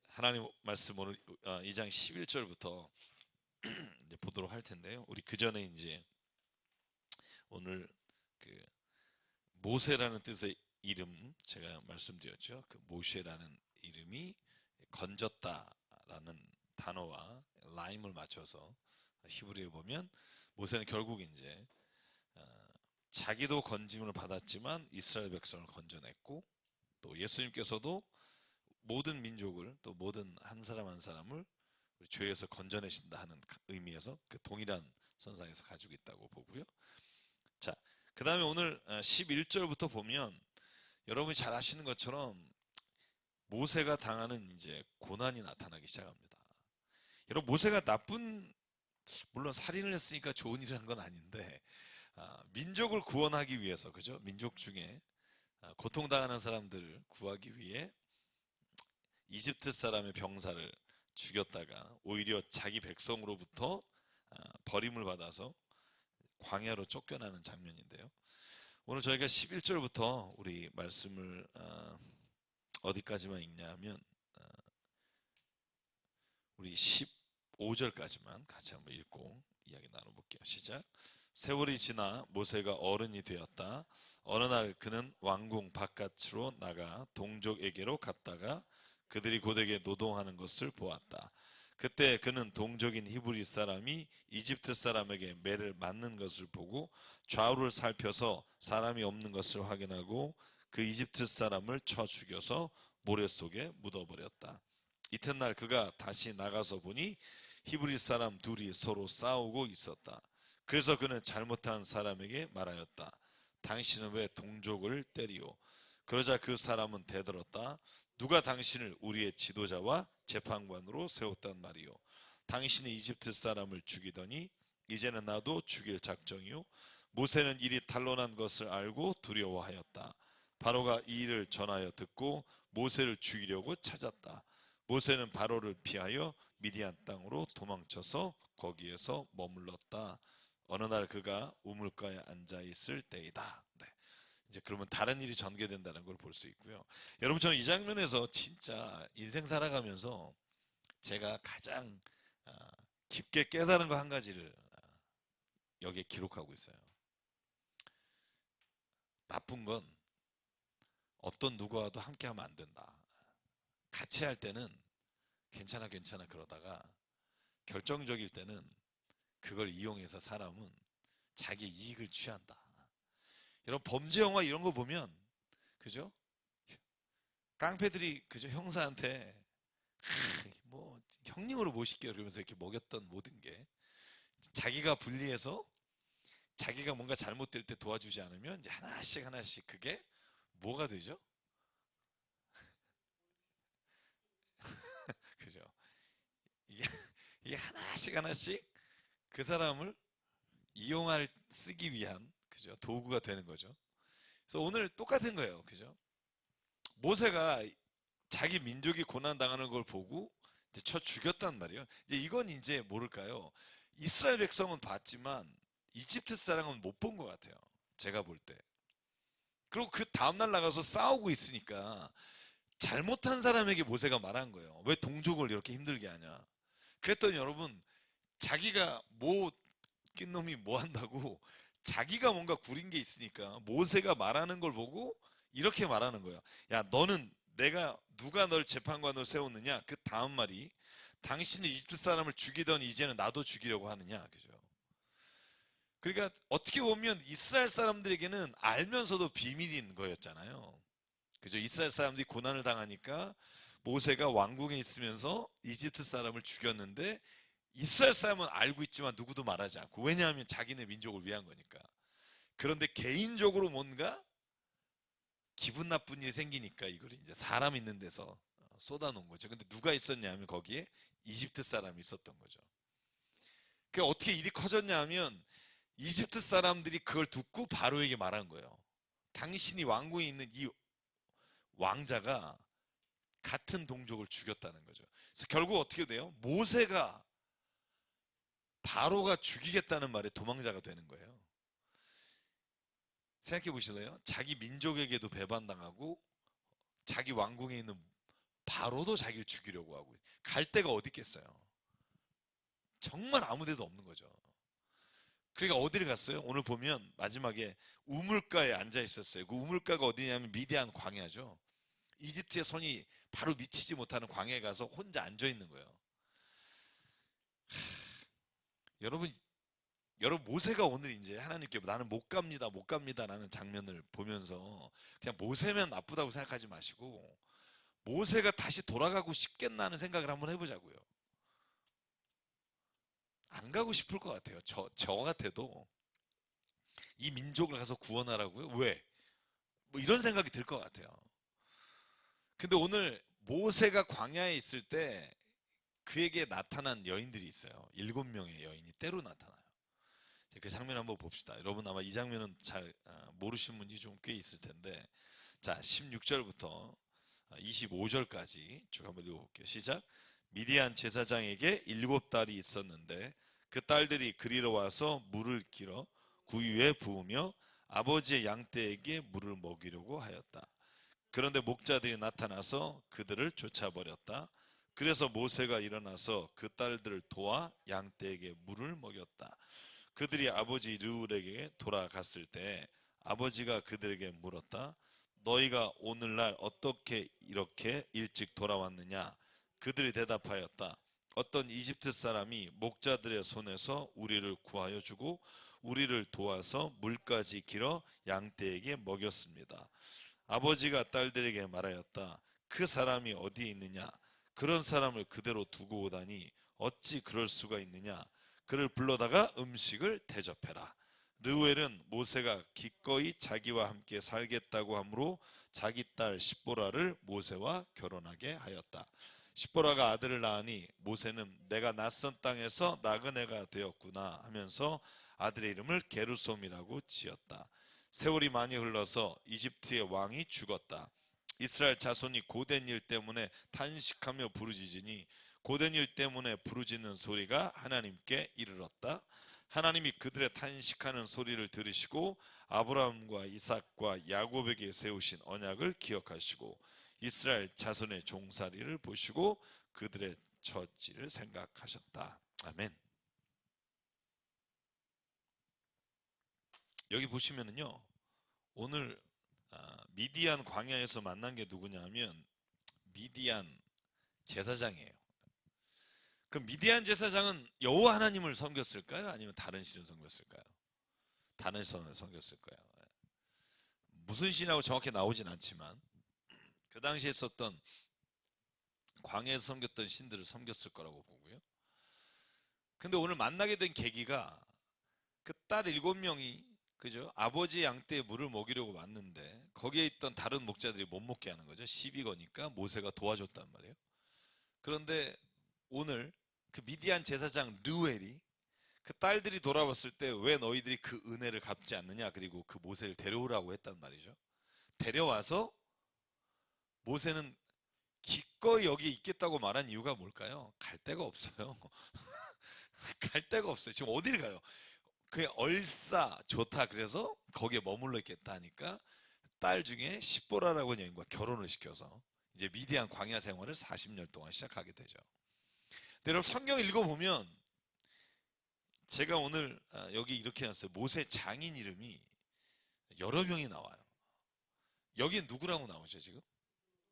하나님 말씀 오늘 2장 11절부터 이제 보도록 할 텐데요. 우리 그 전에 이제 오늘 그 모세라는 뜻의 이름 제가 말씀드렸죠. 그 모세라는 이름이 건졌다라는 단어와 라임을 맞춰서 히브리어에 보면 모세는 결국 이제 자기도 건짐을 받았지만 이스라엘 백성을 건져냈고, 또 예수님께서도 모든 민족을, 또 모든 한 사람 한 사람을 죄에서 건져내신다 하는 의미에서 그 동일한 선상에서 가지고 있다고 보고요. 자, 그 다음에 오늘 11절부터 보면 여러분이 잘 아시는 것처럼 모세가 당하는 이제 고난이 나타나기 시작합니다. 여러분, 모세가 물론 살인을 했으니까 좋은 일을 한 건 아닌데, 민족을 구원하기 위해서, 그죠? 민족 중에 고통당하는 사람들을 구하기 위해 이집트 사람의 병사를 죽였다가 오히려 자기 백성으로부터 버림을 받아서 광야로 쫓겨나는 장면인데요. 오늘 저희가 11절부터 우리 말씀을 어디까지만 읽냐면 우리 15절까지만 같이 한번 읽고 이야기 나눠볼게요. 시작. 세월이 지나 모세가 어른이 되었다. 어느 날 그는 왕궁 바깥으로 나가 동족에게로 갔다가 그들이 고되게 노동하는 것을 보았다. 그때 그는 동족인 히브리 사람이 이집트 사람에게 매를 맞는 것을 보고 좌우를 살펴서 사람이 없는 것을 확인하고 그 이집트 사람을 쳐 죽여서 모래 속에 묻어버렸다. 이튿날 그가 다시 나가서 보니 히브리 사람 둘이 서로 싸우고 있었다. 그래서 그는 잘못한 사람에게 말하였다. 당신은 왜 동족을 때리오? 그러자 그 사람은 대들었다. 누가 당신을 우리의 지도자와 재판관으로 세웠단 말이오? 당신이 이집트 사람을 죽이더니 이제는 나도 죽일 작정이오? 모세는 일이 탄로난 것을 알고 두려워하였다. 바로가 이 일을 전하여 듣고 모세를 죽이려고 찾았다. 모세는 바로를 피하여 미디안 땅으로 도망쳐서 거기에서 머물렀다. 어느 날 그가 우물가에 앉아 있을 때이다. 네. 이제 그러면 다른 일이 전개된다는 걸 볼 수 있고요. 여러분, 저는 이 장면에서 진짜 인생 살아가면서 제가 가장 깊게 깨달은 거 한 가지를 여기에 기록하고 있어요. 나쁜 건 어떤 누구와도 함께 하면 안 된다. 같이 할 때는 괜찮아 괜찮아 그러다가 결정적일 때는 그걸 이용해서 사람은 자기 이익을 취한다. 여러분, 범죄 영화 이런 거 보면, 그죠? 깡패들이 그죠? 형사한테 뭐 형님으로 모실게요 그러면서 이렇게 먹였던 모든 게 자기가 불리해서 자기가 뭔가 잘못될 때 도와주지 않으면 이제 하나씩 하나씩 그게 뭐가 되죠? 그죠? 이게, 이게 하나씩 하나씩 그 사람을 쓰기 위한, 그죠? 도구가 되는 거죠. 그래서 오늘 똑같은 거예요. 그죠? 모세가 자기 민족이 고난당하는 걸 보고 이제 쳐 죽였단 말이에요. 이제 이건 이제 모를까요? 이스라엘 백성은 봤지만 이집트 사람은 못 본 것 같아요. 제가 볼 때. 그리고 그 다음날 나가서 싸우고 있으니까 잘못한 사람에게 모세가 말한 거예요. 왜 동족을 이렇게 힘들게 하냐. 그랬더니 여러분, 자기가 낀 놈이 뭐 한다고 자기가 뭔가 구린 게 있으니까 모세가 말하는 걸 보고 이렇게 말하는 거예요. 야, 너는 누가 널 재판관으로 세웠느냐? 그 다음 말이 당신이 이집트 사람을 죽이더니 이제는 나도 죽이려고 하느냐? 그죠? 그러니까 어떻게 보면 이스라엘 사람들에게는 알면서도 비밀인 거였잖아요. 그죠? 이스라엘 사람들이 고난을 당하니까 모세가 왕궁에 있으면서 이집트 사람을 죽였는데 이스라엘 사람은 알고 있지만 누구도 말하지 않고, 왜냐하면 자기네 민족을 위한 거니까. 그런데 개인적으로 뭔가 기분 나쁜 일이 생기니까 이걸 이제 사람 있는 데서 쏟아놓은 거죠. 근데 누가 있었냐 하면 거기에 이집트 사람이 있었던 거죠. 그 어떻게 일이 커졌냐 하면 이집트 사람들이 그걸 듣고 바로에게 말한 거예요. 당신이 왕궁에 있는 이 왕자가 같은 동족을 죽였다는 거죠. 그래서 결국 어떻게 돼요? 모세가 바로가 죽이겠다는 말에 도망자가 되는 거예요. 생각해 보실래요? 자기 민족에게도 배반당하고 자기 왕궁에 있는 바로도 자기를 죽이려고 하고 갈 데가 어디 있겠어요. 정말 아무 데도 없는 거죠. 그러니까 어디를 갔어요? 오늘 보면 마지막에 우물가에 앉아 있었어요. 그 우물가가 어디냐면 미디안 광야죠. 이집트의 손이 바로 미치지 못하는 광야에 가서 혼자 앉아 있는 거예요. 여러분 모세가 오늘 이제 하나님께 나는 못 갑니다, 못 갑니다라는 장면을 보면서 그냥 모세면 나쁘다고 생각하지 마시고 모세가 다시 돌아가고 싶겠나 하는 생각을 한번 해보자고요. 안 가고 싶을 것 같아요. 저 같아도 이 민족을 가서 구원하라고요? 왜? 뭐 이런 생각이 들 것 같아요. 근데 오늘 모세가 광야에 있을 때 그에게 나타난 여인들이 있어요. 7명의 여인이 때로 나타나요. 그 장면 한번 봅시다. 여러분 아마 이 장면은 잘 모르시는 분이 좀 꽤 있을 텐데, 자 16절부터 25절까지 쭉 한번 읽어볼게요. 시작. 미디안 제사장에게 7딸이 있었는데 그 딸들이 그리러 와서 물을 길어 구유에 부으며 아버지의 양떼에게 물을 먹이려고 하였다. 그런데 목자들이 나타나서 그들을 쫓아버렸다. 그래서 모세가 일어나서 그 딸들을 도와 양떼에게 물을 먹였다. 그들이 아버지 르울에게 돌아갔을 때 아버지가 그들에게 물었다. 너희가 오늘날 어떻게 이렇게 일찍 돌아왔느냐? 그들이 대답하였다. 어떤 이집트 사람이 목자들의 손에서 우리를 구하여 주고 우리를 도와서 물까지 길어 양떼에게 먹였습니다. 아버지가 딸들에게 말하였다. 그 사람이 어디에 있느냐? 그런 사람을 그대로 두고 오다니 어찌 그럴 수가 있느냐? 그를 불러다가 음식을 대접해라. 르우엘은 모세가 기꺼이 자기와 함께 살겠다고 하므로 자기 딸 십보라를 모세와 결혼하게 하였다. 십보라가 아들을 낳으니 모세는 내가 낯선 땅에서 나그네가 되었구나 하면서 아들의 이름을 게르솜이라고 지었다. 세월이 많이 흘러서 이집트의 왕이 죽었다. 이스라엘 자손이 고된 일 때문에 탄식하며 부르짖으니 고된 일 때문에 부르짖는 소리가 하나님께 이르렀다. 하나님이 그들의 탄식하는 소리를 들으시고 아브라함과 이삭과 야곱에게 세우신 언약을 기억하시고 이스라엘 자손의 종살이를 보시고 그들의 처지를 생각하셨다. 아멘. 여기 보시면은요, 오늘 미디안 광야에서 만난 게 누구냐 하면 미디안 제사장이에요. 그럼 미디안 제사장은 여호와 하나님을 섬겼을까요? 아니면 다른 신을 섬겼을까요? 다른 신을 섬겼을까요? 무슨 신이라고 정확히 나오진 않지만 그 당시에 썼던 광야에서 섬겼던 신들을 섬겼을 거라고 보고요. 근데 오늘 만나게 된 계기가 그 딸 7명이 그죠? 아버지 양떼에 물을 먹이려고 왔는데 거기에 있던 다른 목자들이 못 먹게 하는 거죠. 시비 거니까 모세가 도와줬단 말이에요. 그런데 오늘 그 미디안 제사장 르우엘이 그 딸들이 돌아왔을 때 왜 너희들이 그 은혜를 갚지 않느냐, 그리고 그 모세를 데려오라고 했단 말이죠. 데려와서 모세는 기꺼이 여기 있겠다고 말한 이유가 뭘까요? 갈 데가 없어요. 갈 데가 없어요. 지금 어디를 가요? 그게 얼싸 좋다 그래서 거기에 머물러 있겠다 하니까 딸 중에 십보라라고 하는 여인과 결혼을 시켜서 이제 미디안 광야 생활을 40년 동안 시작하게 되죠. 근데 여러분 성경 읽어보면 제가 오늘 여기 이렇게 해놨어요. 모세 장인 이름이 여러 명이 나와요. 여기 누구라고 나오죠 지금?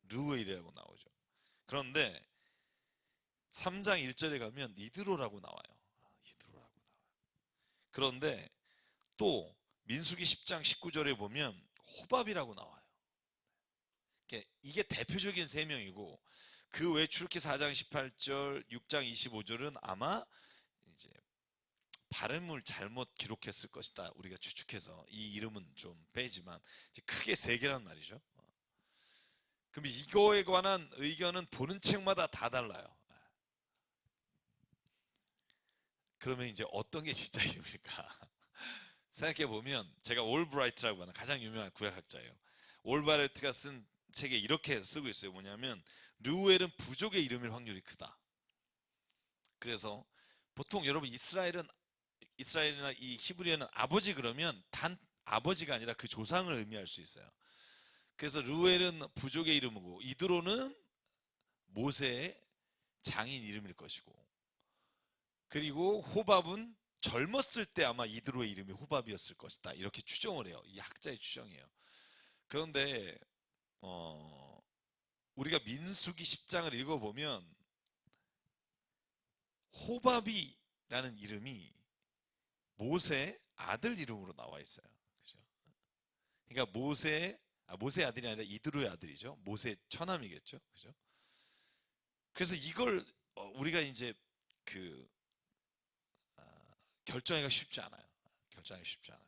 르우엘이라고 나오죠. 그런데 3장 1절에 가면 이드로라고 나와요. 이드로라고 나와요. 그런데 또 민수기 10장 19절에 보면 호밥이라고 나와요. 이게 대표적인 3명이고 그 외 출애굽기 4장 18절, 6장 25절은 아마 이제 발음을 잘못 기록했을 것이다. 우리가 추측해서 이 이름은 좀 빼지만 크게 3개란 말이죠. 그럼 이거에 관한 의견은 보는 책마다 다 달라요. 그러면 이제 어떤 게 진짜 이름일까? 생각해보면 제가 올브라이트라고 하는 가장 유명한 구약학자예요. 올브라이트가 쓴 책에 이렇게 쓰고 있어요. 뭐냐면 르우엘은 부족의 이름일 확률이 크다. 그래서 보통 여러분 이스라엘이나 이 히브리어는 아버지 그러면 단 아버지가 아니라 그 조상을 의미할 수 있어요. 그래서 르우엘은 부족의 이름이고 이드로는 모세의 장인 이름일 것이고, 그리고 호밥은 젊었을 때 아마 이드로의 이름이 호밥이었을 것이다. 이렇게 추정을 해요. 이 학자의 추정이에요. 그런데 우리가 민수기 10장을 읽어보면 호밥이라는 이름이 모세의 아들 이름으로 나와 있어요. 그죠? 그러니까 모세의 아들이 아니라 이드로의 아들이죠. 모세의 처남이겠죠. 그죠? 그래서 이걸 우리가 이제 그 아, 결정하기가 쉽지 않아요. 결정하기 쉽지 않아요.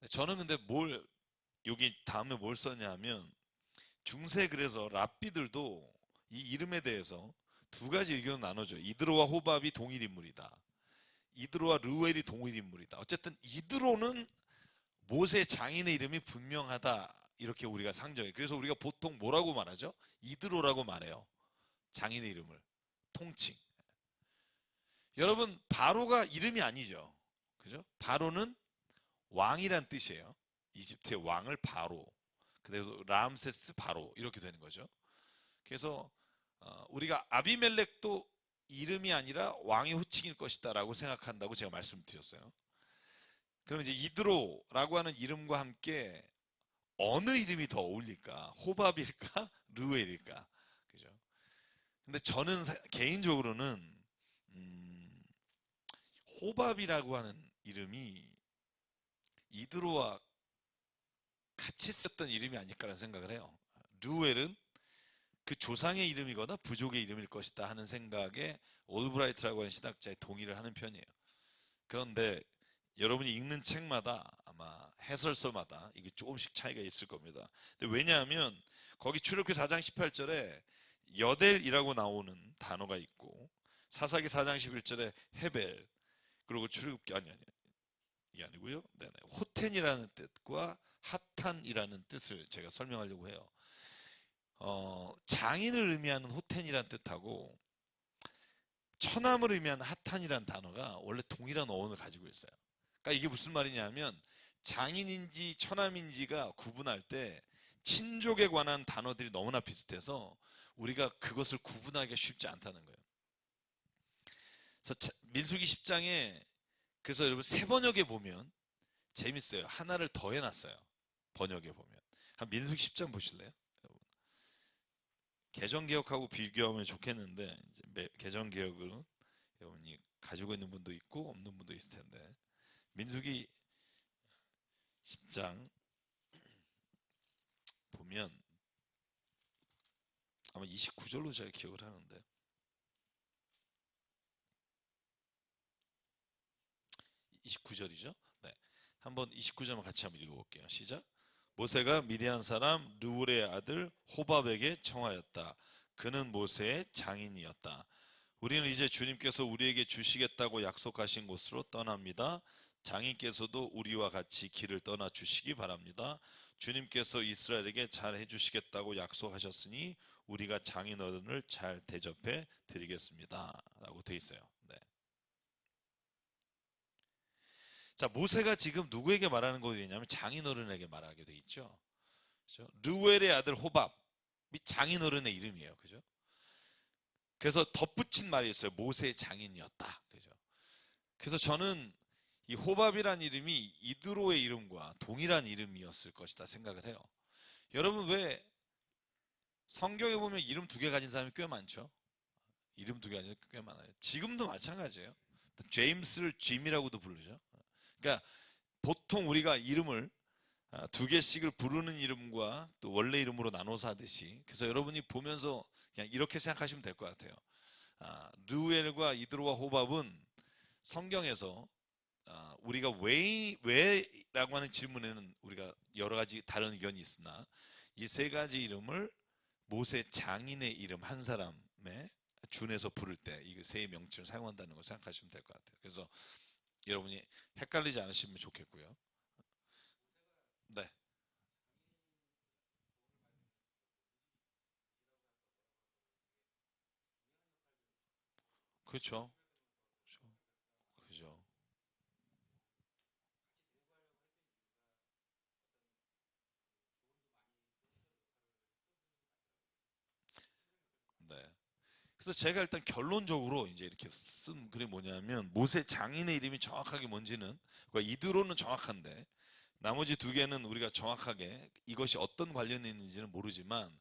저는 근데 여기 다음에 뭘 썼냐면 중세 그래서 랍비들도 이 이름에 대해서 두 가지 의견을 나눠줘요. 이드로와 호밥이 동일 인물이다. 이드로와 르웰이 동일 인물이다. 어쨌든 이드로는 모세 장인의 이름이 분명하다. 이렇게 우리가 상정해. 그래서 우리가 보통 뭐라고 말하죠? 이드로라고 말해요. 장인의 이름을. 통칭. 여러분, 바로가 이름이 아니죠. 그죠? 바로는 왕이란 뜻이에요. 이집트의 왕을 바로. 그래서 람세스 바로 이렇게 되는 거죠. 그래서 우리가 아비멜렉도 이름이 아니라 왕의 호칭일 것이다라고 생각한다고 제가 말씀드렸어요. 그럼 이제 이드로라고 하는 이름과 함께 어느 이름이 더 어울릴까? 호밥일까? 르웰일까? 그죠? 근데 저는 개인적으로는 호밥이라고 하는 이름이 이드로와 같이 썼던 이름이 아닐까라는 생각을 해요. 르웰은 그 조상의 이름이거나 부족의 이름일 것이다 하는 생각에 올브라이트라고 하는 신학자의 동의를 하는 편이에요. 그런데 여러분이 읽는 책마다 아마 해설서마다 이게 조금씩 차이가 있을 겁니다. 근데 왜냐하면 거기 출애굽기 4장 18절에 여델이라고 나오는 단어가 있고 사사기 4장 11절에 헤벨, 그리고 출애굽기 아니 이게 아니고요. 네네. 호텐이라는 뜻과 핫탄이라는 뜻을 제가 설명하려고 해요. 장인을 의미하는 호텐이라는 뜻하고 처남을 의미하는 핫탄이라는 단어가 원래 동일한 어원을 가지고 있어요. 그러니까 이게 무슨 말이냐면 장인인지 처남인지가 구분할 때 친족에 관한 단어들이 너무나 비슷해서 우리가 그것을 구분하기가 쉽지 않다는 거예요. 그래서 민수기 10장에 그래서 여러분 새 번역에 보면 재밌어요. 하나를 더 해놨어요. 번역에 보면. 한 민수기 10장 보실래요? 개정개혁하고 비교하면 좋겠는데 이제 개정개혁은 여러분이 가지고 있는 분도 있고 없는 분도 있을 텐데 민수기 10장 보면 아마 29절로 제가 기억을 하는데 29절이죠? 네. 한번 29절만 같이 한번 읽어볼게요. 시작. 모세가 미디안 사람 르울의 아들 호밥에게 청하였다. 그는 모세의 장인이었다. 우리는 이제 주님께서 우리에게 주시겠다고 약속하신 곳으로 떠납니다. 장인께서도 우리와 같이 길을 떠나 주시기 바랍니다. 주님께서 이스라엘에게 잘 해주시겠다고 약속하셨으니 우리가 장인어른을 잘 대접해 드리겠습니다. 라고 되어 있어요. 네. 자, 모세가 지금 누구에게 말하는 거냐면 장인어른에게 말하게 돼 있죠. 그죠? 르웰의 아들 호밥이 장인어른의 이름이에요. 그죠? 그래서 덧붙인 말이 있어요. 모세의 장인이었다. 그죠? 그래서 저는 이 호밥이란 이름이 이드로의 이름과 동일한 이름이었을 것이다 생각을 해요. 여러분 왜 성경에 보면 이름 두 개 가진 사람이 꽤 많죠? 이름 두 개 가진 사람이 꽤 많아요. 지금도 마찬가지예요. 제임스를 짐이라고도 부르죠. 그러니까 보통 우리가 이름을 두 개씩을 부르는 이름과 또 원래 이름으로 나눠서 하듯이 그래서 여러분이 보면서 그냥 이렇게 생각하시면 될 것 같아요. 르우엘과 이드로와 호밥은 성경에서 우리가 왜라고 하는 질문에는 우리가 여러 가지 다른 의견이 있으나 이 세 가지 이름을 모세 장인의 이름 한 사람에 준해서 부를 때 이 세 명칭을 사용한다는 걸 생각하시면 될 것 같아요. 그래서 여러분이 헷갈리지 않으시면 좋겠고요. 네. 그렇죠. 그렇죠. 그죠. 그래서 제가 일단 결론적으로 이제 이렇게 쓴 글이 뭐냐면, 모세 장인의 이름이 정확하게 뭔지는, 그러니까 이드로는 정확한데 나머지 두 개는 우리가 정확하게 이것이 어떤 관련이 있는지는 모르지만,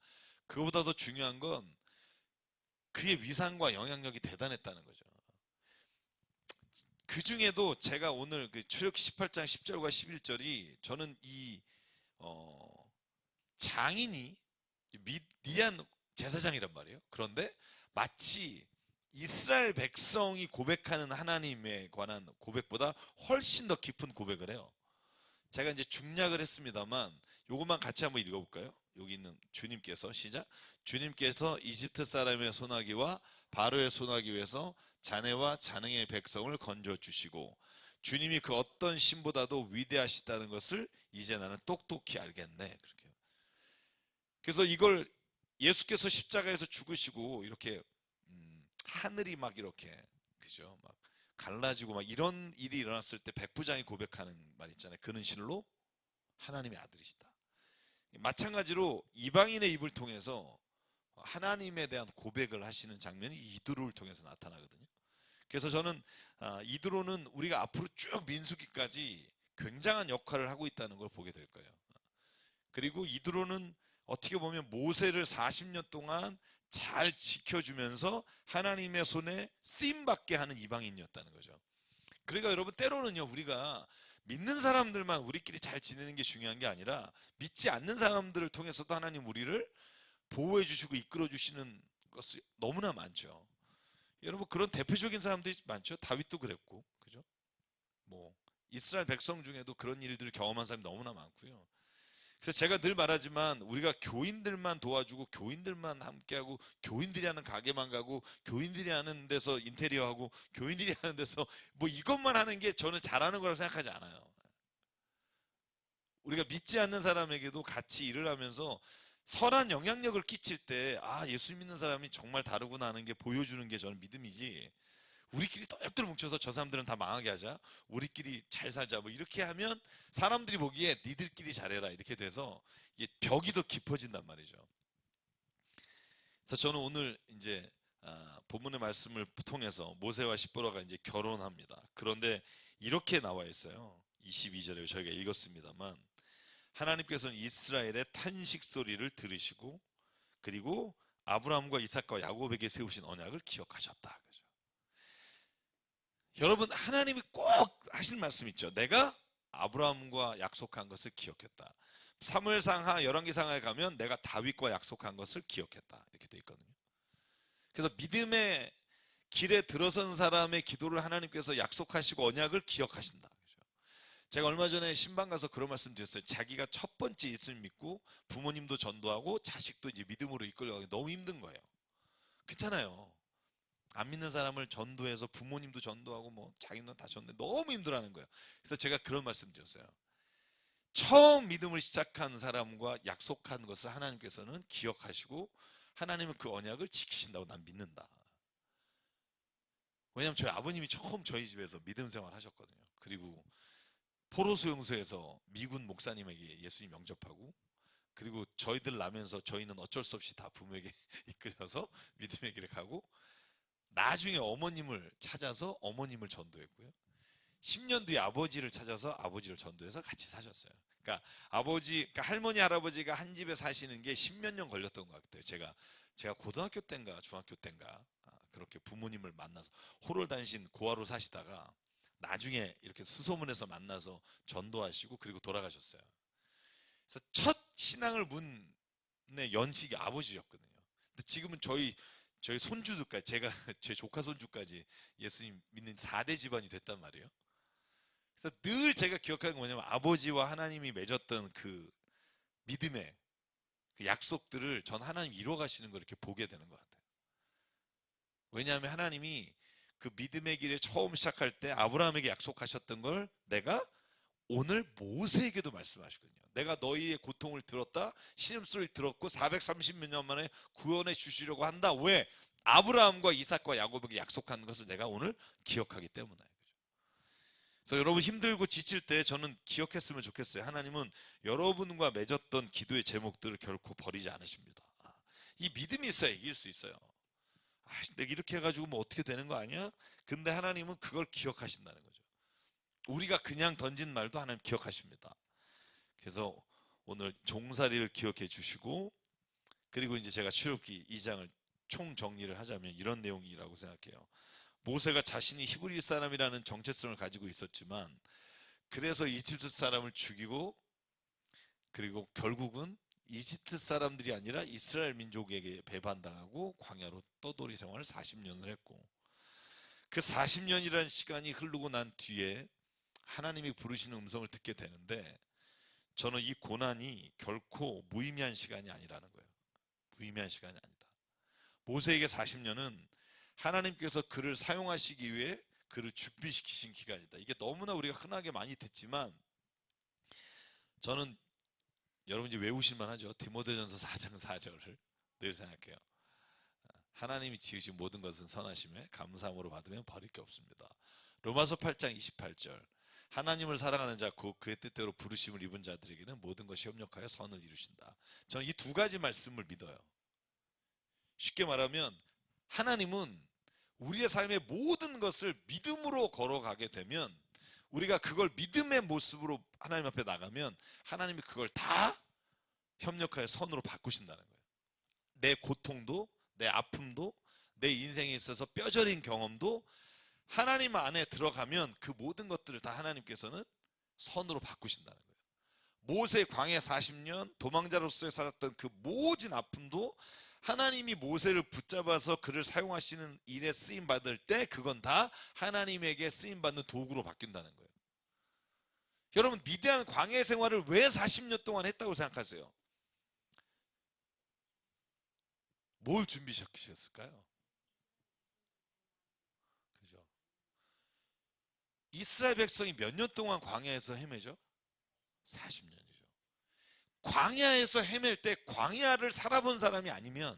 그거보다 더 중요한 건 그의 위상과 영향력이 대단했다는 거죠. 그 중에도 제가 오늘 그 출애굽기 18장 10절과 11절이, 저는 이 장인이 미디안 제사장이란 말이에요. 그런데 마치 이스라엘 백성이 고백하는 하나님에 관한 고백보다 훨씬 더 깊은 고백을 해요. 제가 이제 중략을 했습니다만 요것만 같이 한번 읽어볼까요? 여기 있는 주님께서, 시작. 주님께서 이집트 사람의 손아귀와 바로의 손아귀에서 자네와 자네의 백성을 건져 주시고, 주님이 그 어떤 신보다도 위대하시다는 것을 이제 나는 똑똑히 알겠네. 그렇게. 그래서 이걸 예수께서 십자가에서 죽으시고 이렇게 하늘이 막 이렇게, 그죠? 막 갈라지고 막 이런 일이 일어났을 때 백부장이 고백하는 말 있잖아요. 그는 실로 하나님의 아들이시다. 마찬가지로 이방인의 입을 통해서 하나님에 대한 고백을 하시는 장면이 이드로를 통해서 나타나거든요. 그래서 저는 이드로는 우리가 앞으로 쭉 민수기까지 굉장한 역할을 하고 있다는 걸 보게 될 거예요. 그리고 이드로는 어떻게 보면 모세를 40년 동안 잘 지켜주면서 하나님의 손에 쓰임받게 하는 이방인이었다는 거죠. 그러니까 여러분, 때로는요, 우리가 믿는 사람들만 우리끼리 잘 지내는 게 중요한 게 아니라 믿지 않는 사람들을 통해서도 하나님 우리를 보호해 주시고 이끌어 주시는 것이 너무나 많죠. 여러분, 그런 대표적인 사람들이 많죠. 다윗도 그랬고, 그죠? 뭐 이스라엘 백성 중에도 그런 일들을 경험한 사람이 너무나 많고요. 그래서 제가 늘 말하지만, 우리가 교인들만 도와주고 교인들만 함께하고 교인들이 하는 가게만 가고 교인들이 하는 데서 인테리어하고 교인들이 하는 데서 뭐 이것만 하는 게 저는 잘하는 거라고 생각하지 않아요. 우리가 믿지 않는 사람에게도 같이 일을 하면서 선한 영향력을 끼칠 때, 예수 믿는 사람이 정말 다르구나 하는 게 보여주는 게 저는 믿음이지, 우리끼리 똘똘 뭉쳐서 저 사람들은 다 망하게 하자, 우리끼리 잘 살자, 뭐 이렇게 하면 사람들이 보기에 니들끼리 잘해라 이렇게 돼서 이게 벽이 더 깊어진단 말이죠. 그래서 저는 오늘 이제 본문의 말씀을 통해서 모세와 시보라가 이제 결혼합니다. 그런데 이렇게 나와 있어요. 22절에 저희가 읽었습니다만, 하나님께서는 이스라엘의 탄식 소리를 들으시고 그리고 아브라함과 이삭과 야곱에게 세우신 언약을 기억하셨다. 그죠? 여러분, 하나님이 꼭 하신 말씀 있죠. 내가 아브라함과 약속한 것을 기억했다. 사무엘상하 열왕기상하에 가면 내가 다윗과 약속한 것을 기억했다. 이렇게 돼 있거든요. 그래서 믿음의 길에 들어선 사람의 기도를 하나님께서 약속하시고 언약을 기억하신다. 그죠? 제가 얼마 전에 신방 가서 그런 말씀 드렸어요. 자기가 첫 번째 예수님 믿고 부모님도 전도하고 자식도 이제 믿음으로 이끌려가기 너무 힘든 거예요. 그렇잖아요. 안 믿는 사람을 전도해서 부모님도 전도하고 뭐 자기는 다 전도해 너무 힘들어하는 거예요. 그래서 제가 그런 말씀 드렸어요. 처음 믿음을 시작한 사람과 약속한 것을 하나님께서는 기억하시고 하나님은 그 언약을 지키신다고 난 믿는다. 왜냐하면 저희 아버님이 처음 저희 집에서 믿음 생활 하셨거든요. 그리고 포로수용소에서 미군 목사님에게 예수님 영접하고, 그리고 저희들 나면서 저희는 어쩔 수 없이 다 부모에게 이끌려서 믿음의 길을 가고, 나중에 어머님을 찾아서 어머님을 전도했고요. 10년 뒤에 아버지를 찾아서 아버지를 전도해서 같이 사셨어요. 그러니까 그러니까 할머니 할아버지가 한 집에 사시는 게 10몇 년 걸렸던 것 같아요. 제가 고등학교 때인가 중학교 때인가 그렇게 부모님을 만나서 호를 단신 고아로 사시다가 나중에 이렇게 수소문에서 만나서 전도하시고 그리고 돌아가셨어요. 그래서 첫 신앙을 문의 연식이 아버지였거든요. 근데 지금은 저희 손주들까지, 제 조카 손주까지 예수님 믿는 4대 집안이 됐단 말이에요. 그래서 늘 제가 기억하는 게 뭐냐면, 아버지와 하나님이 맺었던 그 믿음의 그 약속들을 전 하나님 이루어가시는 걸 이렇게 보게 되는 것 같아요. 왜냐하면 하나님이 그 믿음의 길에 처음 시작할 때 아브라함에게 약속하셨던 걸 내가 오늘 모세에게도 말씀하시거든요. 내가 너희의 고통을 들었다. 신음소리를 들었고 430몇 년 만에 구원해 주시려고 한다. 왜? 아브라함과 이삭과 야곱에게 약속한 것을 내가 오늘 기억하기 때문에. 그래서 여러분 힘들고 지칠 때 저는 기억했으면 좋겠어요. 하나님은 여러분과 맺었던 기도의 제목들을 결코 버리지 않으십니다. 이 믿음이 있어야 이길 수 있어요. 내가 이렇게 해가지고 뭐 어떻게 되는 거 아니야? 근데 하나님은 그걸 기억하신다는 거죠. 우리가 그냥 던진 말도 하나님 기억하십니다. 그래서 오늘 종살이를 기억해 주시고, 그리고 이제 제가 출애굽기 2장을 총 정리를 하자면 이런 내용이라고 생각해요. 모세가 자신이 히브리 사람이라는 정체성을 가지고 있었지만, 그래서 이집트 사람을 죽이고, 그리고 결국은 이집트 사람들이 아니라 이스라엘 민족에게 배반당하고 광야로 떠돌이 생활을 40년을 했고, 그 40년이라는 시간이 흐르고 난 뒤에 하나님이 부르시는 음성을 듣게 되는데, 저는 이 고난이 결코 무의미한 시간이 아니라는 거예요. 무의미한 시간이 아니다. 모세에게 40년은 하나님께서 그를 사용하시기 위해 그를 준비시키신 기간이다. 이게 너무나 우리가 흔하게 많이 듣지만, 저는 여러분 이제 외우실만 하죠. 디모데전서 4장 4절을 늘 생각해요. 하나님이 지으신 모든 것은 선하심에 감사함으로 받으면 버릴 게 없습니다. 로마서 8장 28절, 하나님을 사랑하는 자 곧 그의 뜻대로 부르심을 입은 자들에게는 모든 것이 협력하여 선을 이루신다. 저는 이 두 가지 말씀을 믿어요. 쉽게 말하면 하나님은 우리의 삶의 모든 것을 믿음으로 걸어가게 되면, 우리가 그걸 믿음의 모습으로 하나님 앞에 나가면 하나님이 그걸 다 협력하여 선으로 바꾸신다는 거예요. 내 고통도, 내 아픔도, 내 인생에 있어서 뼈저린 경험도 하나님 안에 들어가면 그 모든 것들을 다 하나님께서는 선으로 바꾸신다는 거예요. 모세 광야 40년 도망자로서 살았던 그 모진 아픔도 하나님이 모세를 붙잡아서 그를 사용하시는 일에 쓰임받을 때 그건 다 하나님에게 쓰임받는 도구로 바뀐다는 거예요. 여러분, 위대한 광야 생활을 왜 40년 동안 했다고 생각하세요? 뭘 준비시켰을까요? 그죠? 이스라엘 백성이 몇 년 동안 광야에서 헤매죠? 40년이죠. 광야에서 헤맬 때 광야를 살아본 사람이 아니면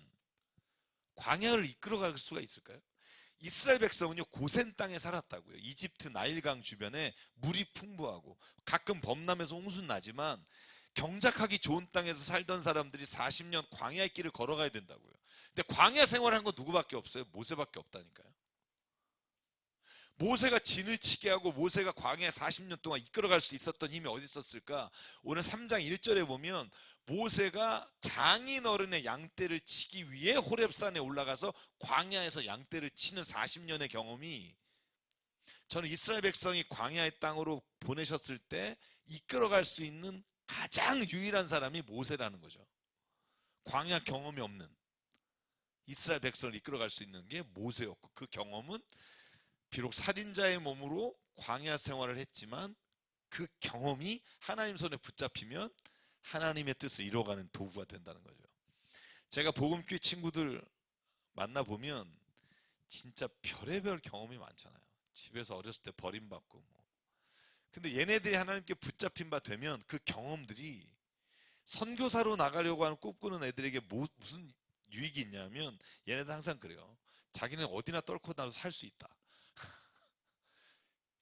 광야를 이끌어갈 수가 있을까요? 이스라엘 백성은요, 고센 땅에 살았다고요. 이집트 나일강 주변에 물이 풍부하고 가끔 범람해서 홍수 나지만 경작하기 좋은 땅에서 살던 사람들이 40년 광야의 길을 걸어가야 된다고요. 근데 광야 생활한 건 누구밖에 없어요? 모세밖에 없다니까요. 모세가 진을 치게 하고 모세가 광야에 40년 동안 이끌어갈 수 있었던 힘이 어디 있었을까? 오늘 3장 1절에 보면 모세가 장인 어른의 양떼를 치기 위해 호렙산에 올라가서 광야에서 양떼를 치는 40년의 경험이, 저는 이스라엘 백성이 광야의 땅으로 보내셨을 때 이끌어갈 수 있는 가장 유일한 사람이 모세라는 거죠. 광야 경험이 없는 이스라엘 백성을 이끌어갈 수 있는 게 모세였고, 그 경험은 비록 살인자의 몸으로 광야 생활을 했지만 그 경험이 하나님 손에 붙잡히면 하나님의 뜻을 이뤄가는 도구가 된다는 거죠. 제가 복음교회 친구들 만나보면 진짜 별의별 경험이 많잖아요. 집에서 어렸을 때 버림받고 뭐. 근데 얘네들이 하나님께 붙잡힌 바 되면 그 경험들이 선교사로 나가려고 하는 꿈꾸는 애들에게 무슨 유익이 있냐면, 얘네들 항상 그래요. 자기는 어디나 떨고 나도 살 수 있다.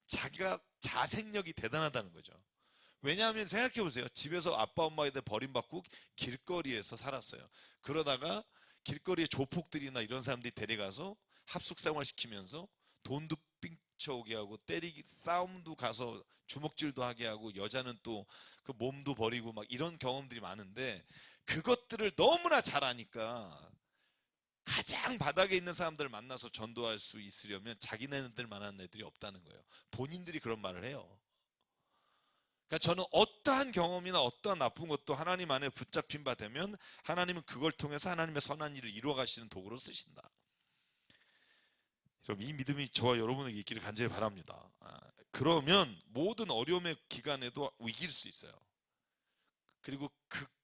자기가 자생력이 대단하다는 거죠. 왜냐하면 생각해보세요. 집에서 아빠 엄마한테 버림받고 길거리에서 살았어요. 그러다가 길거리에 조폭들이나 이런 사람들이 데려가서 합숙생활 시키면서 돈도 삥쳐오게 하고 때리기 싸움도 가서 주먹질도 하게 하고, 여자는 또 그 몸도 버리고 막 이런 경험들이 많은데, 그것들을 너무나 잘 아니까 가장 바닥에 있는 사람들을 만나서 전도할 수 있으려면 자기네들만한 애들이 없다는 거예요. 본인들이 그런 말을 해요. 그러니까 저는 어떠한 경험이나 어떠한 나쁜 것도 하나님 안에 붙잡힌 바 되면 하나님은 그걸 통해서 하나님의 선한 일을 이루어 가시는 도구로 쓰신다. 그럼 이 믿음이 저와 여러분에게 있기를 간절히 바랍니다. 그러면 모든 어려움의 기간에도 이길 수 있어요. 그리고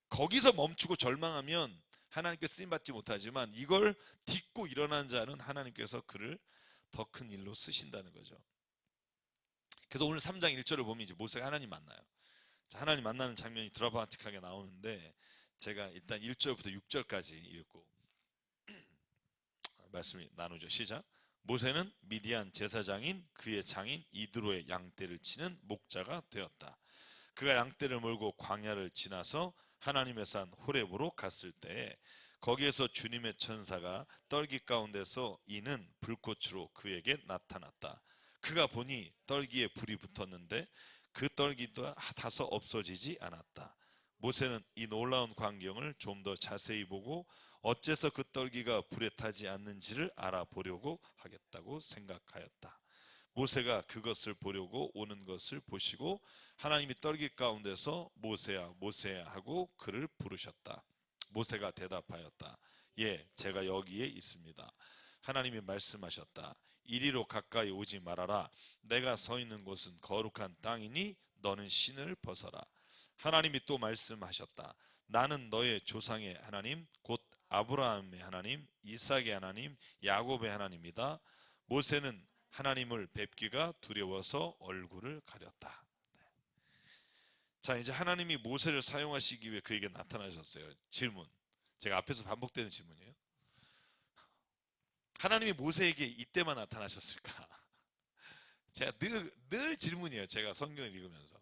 거기서 멈추고 절망하면 하나님께 쓰임받지 못하지만, 이걸 딛고 일어난 자는 하나님께서 그를 더 큰 일로 쓰신다는 거죠. 그래서 오늘 3장 1절을 보면 이제 모세가 하나님 만나요. 자, 하나님 만나는 장면이 드라마틱하게 나오는데, 제가 일단 1절부터 6절까지 읽고 말씀을 나누죠. 시작. 모세는 미디안 제사장인 그의 장인 이드로의 양떼를 치는 목자가 되었다. 그가 양떼를 몰고 광야를 지나서 하나님의 산 호렙으로 갔을 때에 거기에서 주님의 천사가 떨기 가운데서 이는 불꽃으로 그에게 나타났다. 그가 보니 떨기에 불이 붙었는데 그 떨기도 다소 없어지지 않았다. 모세는 이 놀라운 광경을 좀 더 자세히 보고 어째서 그 떨기가 불에 타지 않는지를 알아보려고 하겠다고 생각하였다. 모세가 그것을 보려고 오는 것을 보시고 하나님이 떨기 가운데서 모세야 모세야 하고 그를 부르셨다. 모세가 대답하였다. 예, 제가 여기에 있습니다. 하나님이 말씀하셨다. 이리로 가까이 오지 말아라. 내가 서 있는 곳은 거룩한 땅이니 너는 신을 벗어라. 하나님이 또 말씀하셨다. 나는 너의 조상의 하나님 곧 아브라함의 하나님, 이삭의 하나님, 야곱의 하나님이다. 모세는 하나님을 뵙기가 두려워서 얼굴을 가렸다. 자, 이제 하나님이 모세를 사용하시기 위해 그에게 나타나셨어요. 질문. 제가 앞에서 반복되는 질문이에요. 하나님이 모세에게 이때만 나타나셨을까? 제가 늘 질문이에요. 제가 성경을 읽으면서.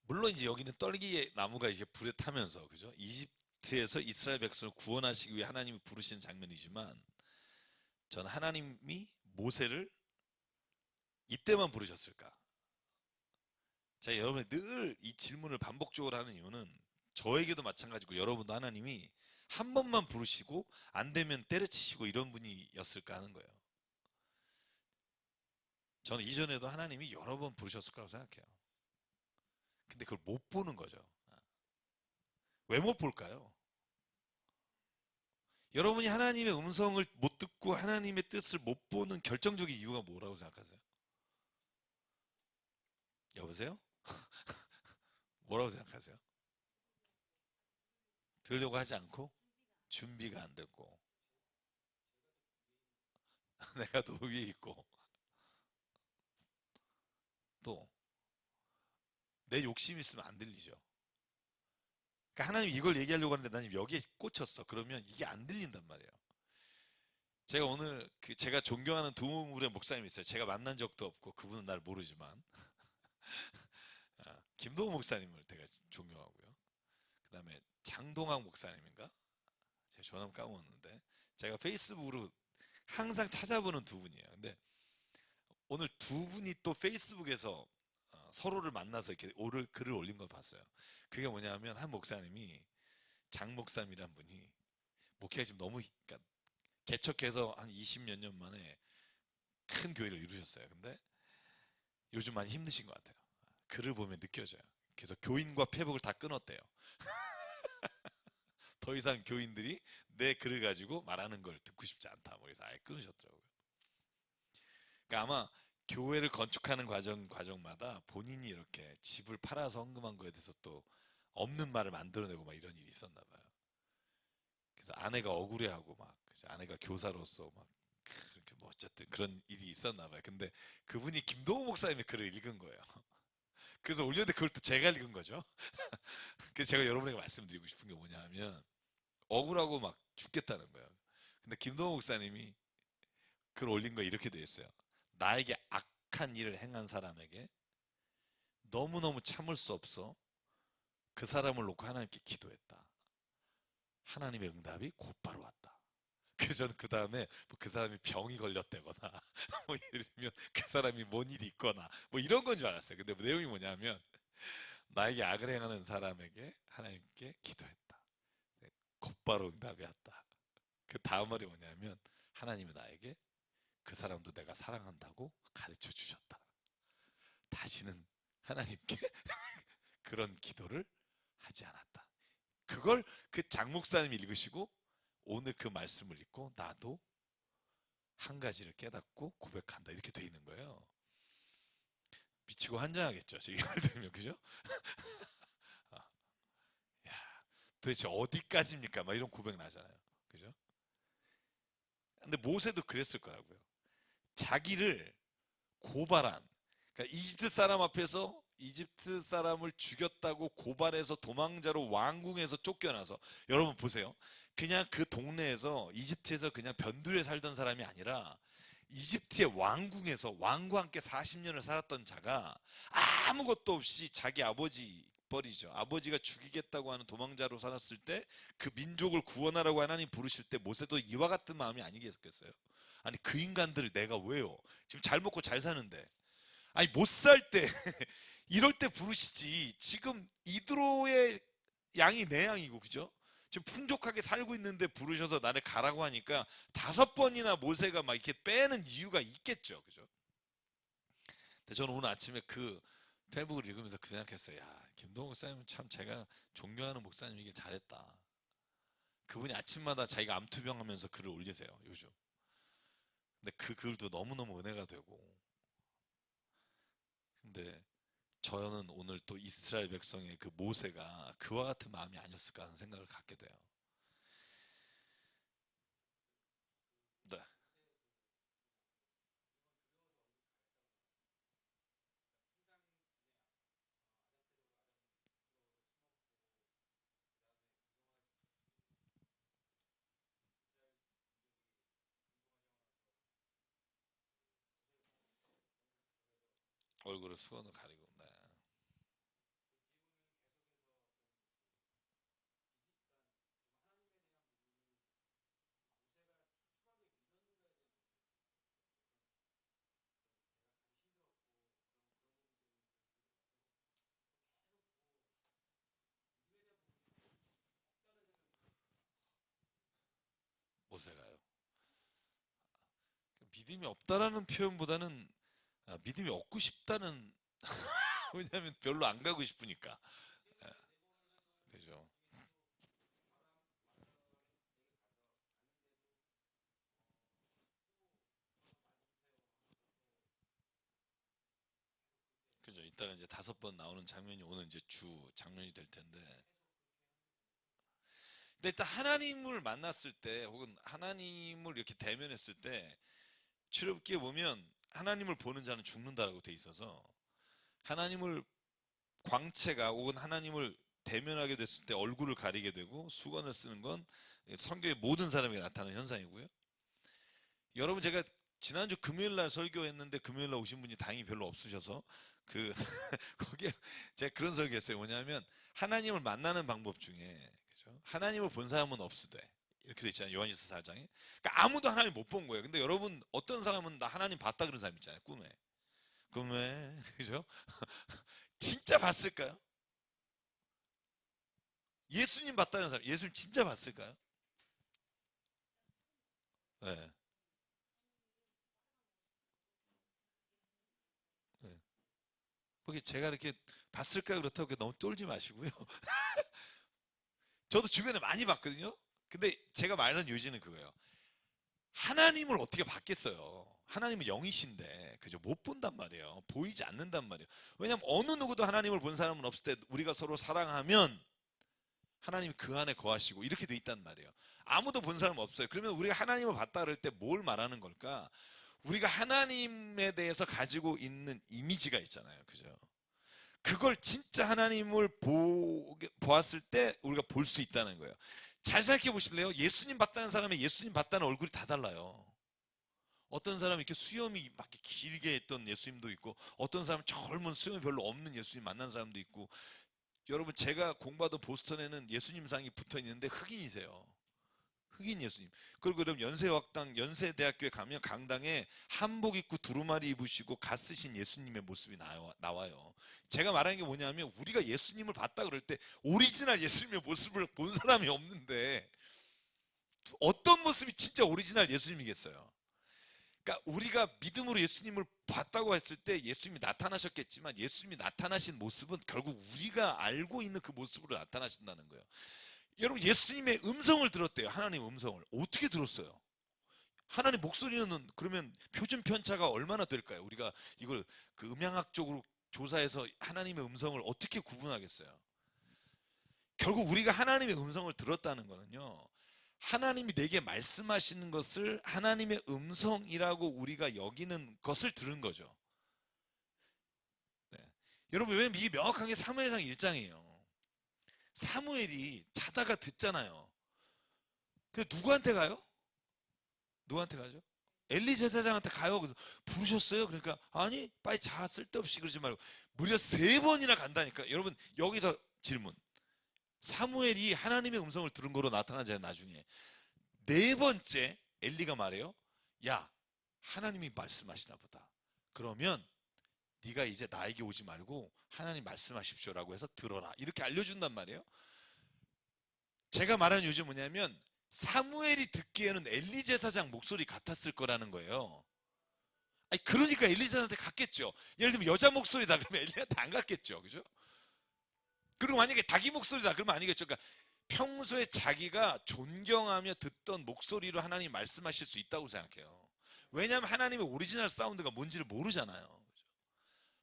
물론 이제 여기는 떨기의 나무가 이렇게 불에 타면서, 그죠? 이집트에서 이스라엘 백성을 구원하시기 위해 하나님이 부르시는 장면이지만, 저는 하나님이 모세를 이때만 부르셨을까? 제가 여러분이 늘 이 질문을 반복적으로 하는 이유는 저에게도 마찬가지고 여러분도 하나님이 한 번만 부르시고 안 되면 때려치시고 이런 분이었을까 하는 거예요. 저는 이전에도 하나님이 여러 번 부르셨을 거라고 생각해요. 근데 그걸 못 보는 거죠. 왜 못 볼까요? 여러분이 하나님의 음성을 못 듣고 하나님의 뜻을 못 보는 결정적인 이유가 뭐라고 생각하세요? 여보세요? 뭐라고 생각하세요? 들으려고 하지 않고 준비가 안 됐고 내가 더 위에 있고 또 내 욕심이 있으면 안 들리죠. 그러니까 하나님 이걸 얘기하려고 하는데 나는 여기에 꽂혔어. 그러면 이게 안 들린단 말이에요. 제가 오늘 제가 존경하는 두 분의 목사님이 있어요. 제가 만난 적도 없고 그분은 날 모르지만 김도우 목사님을 되게 존경하고요. 그 다음에 장동학 목사님인가? 제가 전화 까먹었는데 제가 페이스북으로 항상 찾아보는 두 분이에요. 근데 오늘 두 분이 또 페이스북에서 서로를 만나서 이렇게 글을 올린 걸 봤어요. 그게 뭐냐면 한 목사님이 장 목사님이란 분이 목회가 지금 너무 그러니까 개척해서 한 20몇 년 만에 큰 교회를 이루셨어요. 근데 요즘 많이 힘드신 것 같아요. 글을 보면 느껴져요. 그래서 교인과 페북을 다 끊었대요. 더 이상 교인들이 내 글을 가지고 말하는 걸 듣고 싶지 않다. 뭐 그래서 아예 끊으셨더라고요. 그러니까 아마 교회를 건축하는 과정마다 본인이 이렇게 집을 팔아서 헌금한 거에 대해서 또 없는 말을 만들어내고 막 이런 일이 있었나 봐요. 그래서 아내가 억울해하고 막 아내가 교사로서 막 그렇게 뭐 어쨌든 그런 일이 있었나 봐요. 근데 그분이 김도우 목사님의 글을 읽은 거예요. 그래서 올렸는데 그걸 또 제가 읽은 거죠. 그래서 제가 여러분에게 말씀드리고 싶은 게 뭐냐 하면 억울하고 막 죽겠다는 거예요. 근데 김도우 목사님이 글 올린 거 이렇게 돼 있어요. 나에게 악한 일을 행한 사람에게 너무너무 참을 수 없어 그 사람을 놓고 하나님께 기도했다. 하나님의 응답이 곧바로 왔다. 그래서 저는 그 다음에 뭐그 사람이 병이 걸렸다거나 뭐 예를 들면 그 사람이 뭔 일이 있거나 뭐 이런 건 줄 알았어요. 근데 내용이 뭐냐면 나에게 악을 행하는 사람에게 하나님께 기도했다. 네, 곧바로 응답이 왔다. 그 다음 말이 뭐냐면 하나님이 나에게 그 사람도 내가 사랑한다고 가르쳐 주셨다. 다시는 하나님께 그런 기도를 하지 않았다. 그걸 그 장 목사님이 읽으시고 오늘 그 말씀을 읽고 나도 한 가지를 깨닫고 고백한다. 이렇게 돼 있는 거예요. 미치고 환장하겠죠. 제 얘기를 들으면 그죠? 야, 도대체 어디까지입니까? 막 이런 고백 나잖아요. 그죠? 근데 모세도 그랬을 거라고요. 자기를 고발한 그러니까 이집트 사람 앞에서 이집트 사람을 죽였다고 고발해서 도망자로 왕궁에서 쫓겨나서 여러분 보세요. 그냥 그 동네에서 이집트에서 그냥 변두리에 살던 사람이 아니라 이집트의 왕궁에서 왕과 함께 40년을 살았던 자가 아무것도 없이 자기 아버지 뻘이죠. 아버지가 죽이겠다고 하는 도망자로 살았을 때 그 민족을 구원하라고 하나님 부르실 때 모세도 이와 같은 마음이 아니겠어요? 아니 그 인간들을 내가 왜요? 지금 잘 먹고 잘 사는데 아니 못 살 때 이럴 때 부르시지. 지금 이드로의 양이 내 양이고 그죠? 지금 풍족하게 살고 있는데 부르셔서 나를 가라고 하니까 5번이나 모세가 막 이렇게 빼는 이유가 있겠죠. 그죠? 근데 저는 오늘 아침에 그 페북을 읽으면서 그 생각했어요. 야, 김동욱 목사님은 참 제가 존경하는 목사님이길 잘했다. 그분이 아침마다 자기가 암투병 하면서 글을 올리세요, 요즘. 근데 그 글도 너무너무 은혜가 되고. 근데 저는 오늘 또 이스라엘 백성의 그 모세가 그와 같은 마음이 아니었을까 하는 생각을 갖게 돼요. 네. 얼굴을 수건으로 가리고. 네. 모세가요. 믿음이 없다라는 표현보다는 믿음이 얻고 싶다는 왜냐하면 별로 안 가고 싶으니까. 예, 그죠. 그죠. 이따가 이제 5번 나오는 장면이 오늘 이제 주 장면이 될 텐데. 근데 일단 하나님을 만났을 때 혹은 하나님을 이렇게 대면했을 때 출애굽기에 보면 하나님을 보는 자는 죽는다라고 돼 있어서 하나님을 광채가 혹은 하나님을 대면하게 됐을 때 얼굴을 가리게 되고 수건을 쓰는 건 성경의 모든 사람에게 나타나는 현상이고요. 여러분 제가 지난주 금요일 날 설교했는데 금요일 날 오신 분이 다행히 별로 없으셔서 그 거기에 제가 그런 설교했어요. 뭐냐면 하나님을 만나는 방법 중에 그죠? 하나님을 본 사람은 없으되 이렇게 돼 있잖아요. 요한일서 4장에. 그러니까 아무도 하나님 못 본 거예요. 근데 여러분 어떤 사람은 나 하나님 봤다 그런 사람 있잖아요. 꿈에 그죠? 진짜 봤을까요? 예수님 봤다는 사람 예수님 진짜 봤을까요? 네. 네. 거기 제가 이렇게 봤을까요? 그렇다고 너무 쫄지 마시고요. 저도 주변에 많이 봤거든요. 근데 제가 말하는 요지는 그거예요. 하나님을 어떻게 봤겠어요? 하나님은 영이신데, 그죠? 못 본단 말이에요. 보이지 않는단 말이에요. 왜냐하면 어느 누구도 하나님을 본 사람은 없을 때 우리가 서로 사랑하면 하나님이 그 안에 거하시고 이렇게 돼 있단 말이에요. 아무도 본 사람 없어요. 그러면 우리가 하나님을 봤다 그럴 때 뭘 말하는 걸까? 우리가 하나님에 대해서 가지고 있는 이미지가 있잖아요. 그죠? 그걸 진짜 하나님을 보았을 때 우리가 볼 수 있다는 거예요. 잘 생각해 보실래요? 예수님 봤다는 사람이 예수님 봤다는 얼굴이 다 달라요. 어떤 사람은 이렇게 수염이 막 이렇게 길게 했던 예수님도 있고, 어떤 사람은 젊은 수염이 별로 없는 예수님 만난 사람도 있고, 여러분 제가 공부하던 보스턴에는 예수님상이 붙어 있는데 흑인이세요. 흑인 예수님. 그리고 그럼 연세학당, 연세대학교에 가면 강당에 한복 입고 두루마리 입으시고 갓 쓰신 예수님의 모습이 나와요. 제가 말하는 게 뭐냐면 우리가 예수님을 봤다 그럴 때 오리지널 예수님의 모습을 본 사람이 없는데 어떤 모습이 진짜 오리지널 예수님이겠어요? 그러니까 우리가 믿음으로 예수님을 봤다고 했을 때 예수님이 나타나셨겠지만 예수님이 나타나신 모습은 결국 우리가 알고 있는 그 모습으로 나타나신다는 거예요. 여러분 예수님의 음성을 들었대요. 하나님 음성을. 어떻게 들었어요? 하나님 목소리는 그러면 표준 편차가 얼마나 될까요? 우리가 이걸 그 음향학적으로 조사해서 하나님의 음성을 어떻게 구분하겠어요? 결국 우리가 하나님의 음성을 들었다는 거는요. 하나님이 내게 말씀하시는 것을 하나님의 음성이라고 우리가 여기는 것을 들은 거죠. 네. 여러분 왜 이게 명확하게 사무엘상 1장이에요. 사무엘이 자다가 듣잖아요. 그 누구한테 가요? 누구한테 가죠? 엘리 제사장한테 가요. 그래서 부르셨어요? 그러니까 아니 빨리 자, 쓸데없이 그러지 말고. 무려 3번이나 간다니까. 여러분 여기서 질문. 사무엘이 하나님의 음성을 들은 거로 나타나잖아요. 나중에 4번째 엘리가 말해요. 야, 하나님이 말씀하시나 보다. 그러면 네가 이제 나에게 오지 말고 하나님 말씀하십시오라고 해서 들어라. 이렇게 알려준단 말이에요. 제가 말하는 요즘 뭐냐면 사무엘이 듣기에는 엘리 제사장 목소리 같았을 거라는 거예요. 아니, 그러니까 엘리 제사장한테 갔겠죠. 예를 들면 여자 목소리다 그러면 엘리한테 안 갔겠죠. 그죠? 그리고 만약에 자기 목소리다 그러면 아니겠죠. 그러니까 평소에 자기가 존경하며 듣던 목소리로 하나님 말씀하실 수 있다고 생각해요. 왜냐하면 하나님의 오리지널 사운드가 뭔지를 모르잖아요. 그죠?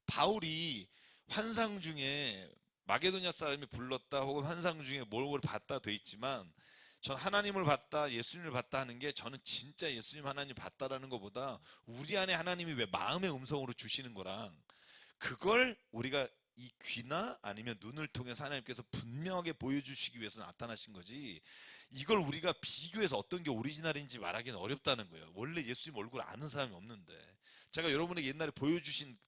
바울이 환상 중에 마게도냐 사람이 불렀다 혹은 환상 중에 뭘 봤다 돼 있지만 전 하나님을 봤다 예수님을 봤다 하는 게 저는 진짜 예수님 하나님 봤다라는 것보다 우리 안에 하나님이 왜 마음의 음성으로 주시는 거랑 그걸 우리가 이 귀나 아니면 눈을 통해서 하나님께서 분명하게 보여주시기 위해서 나타나신 거지 이걸 우리가 비교해서 어떤 게 오리지널인지 말하기는 어렵다는 거예요. 원래 예수님 얼굴 아는 사람이 없는데 제가 여러분에게 옛날에 보여드린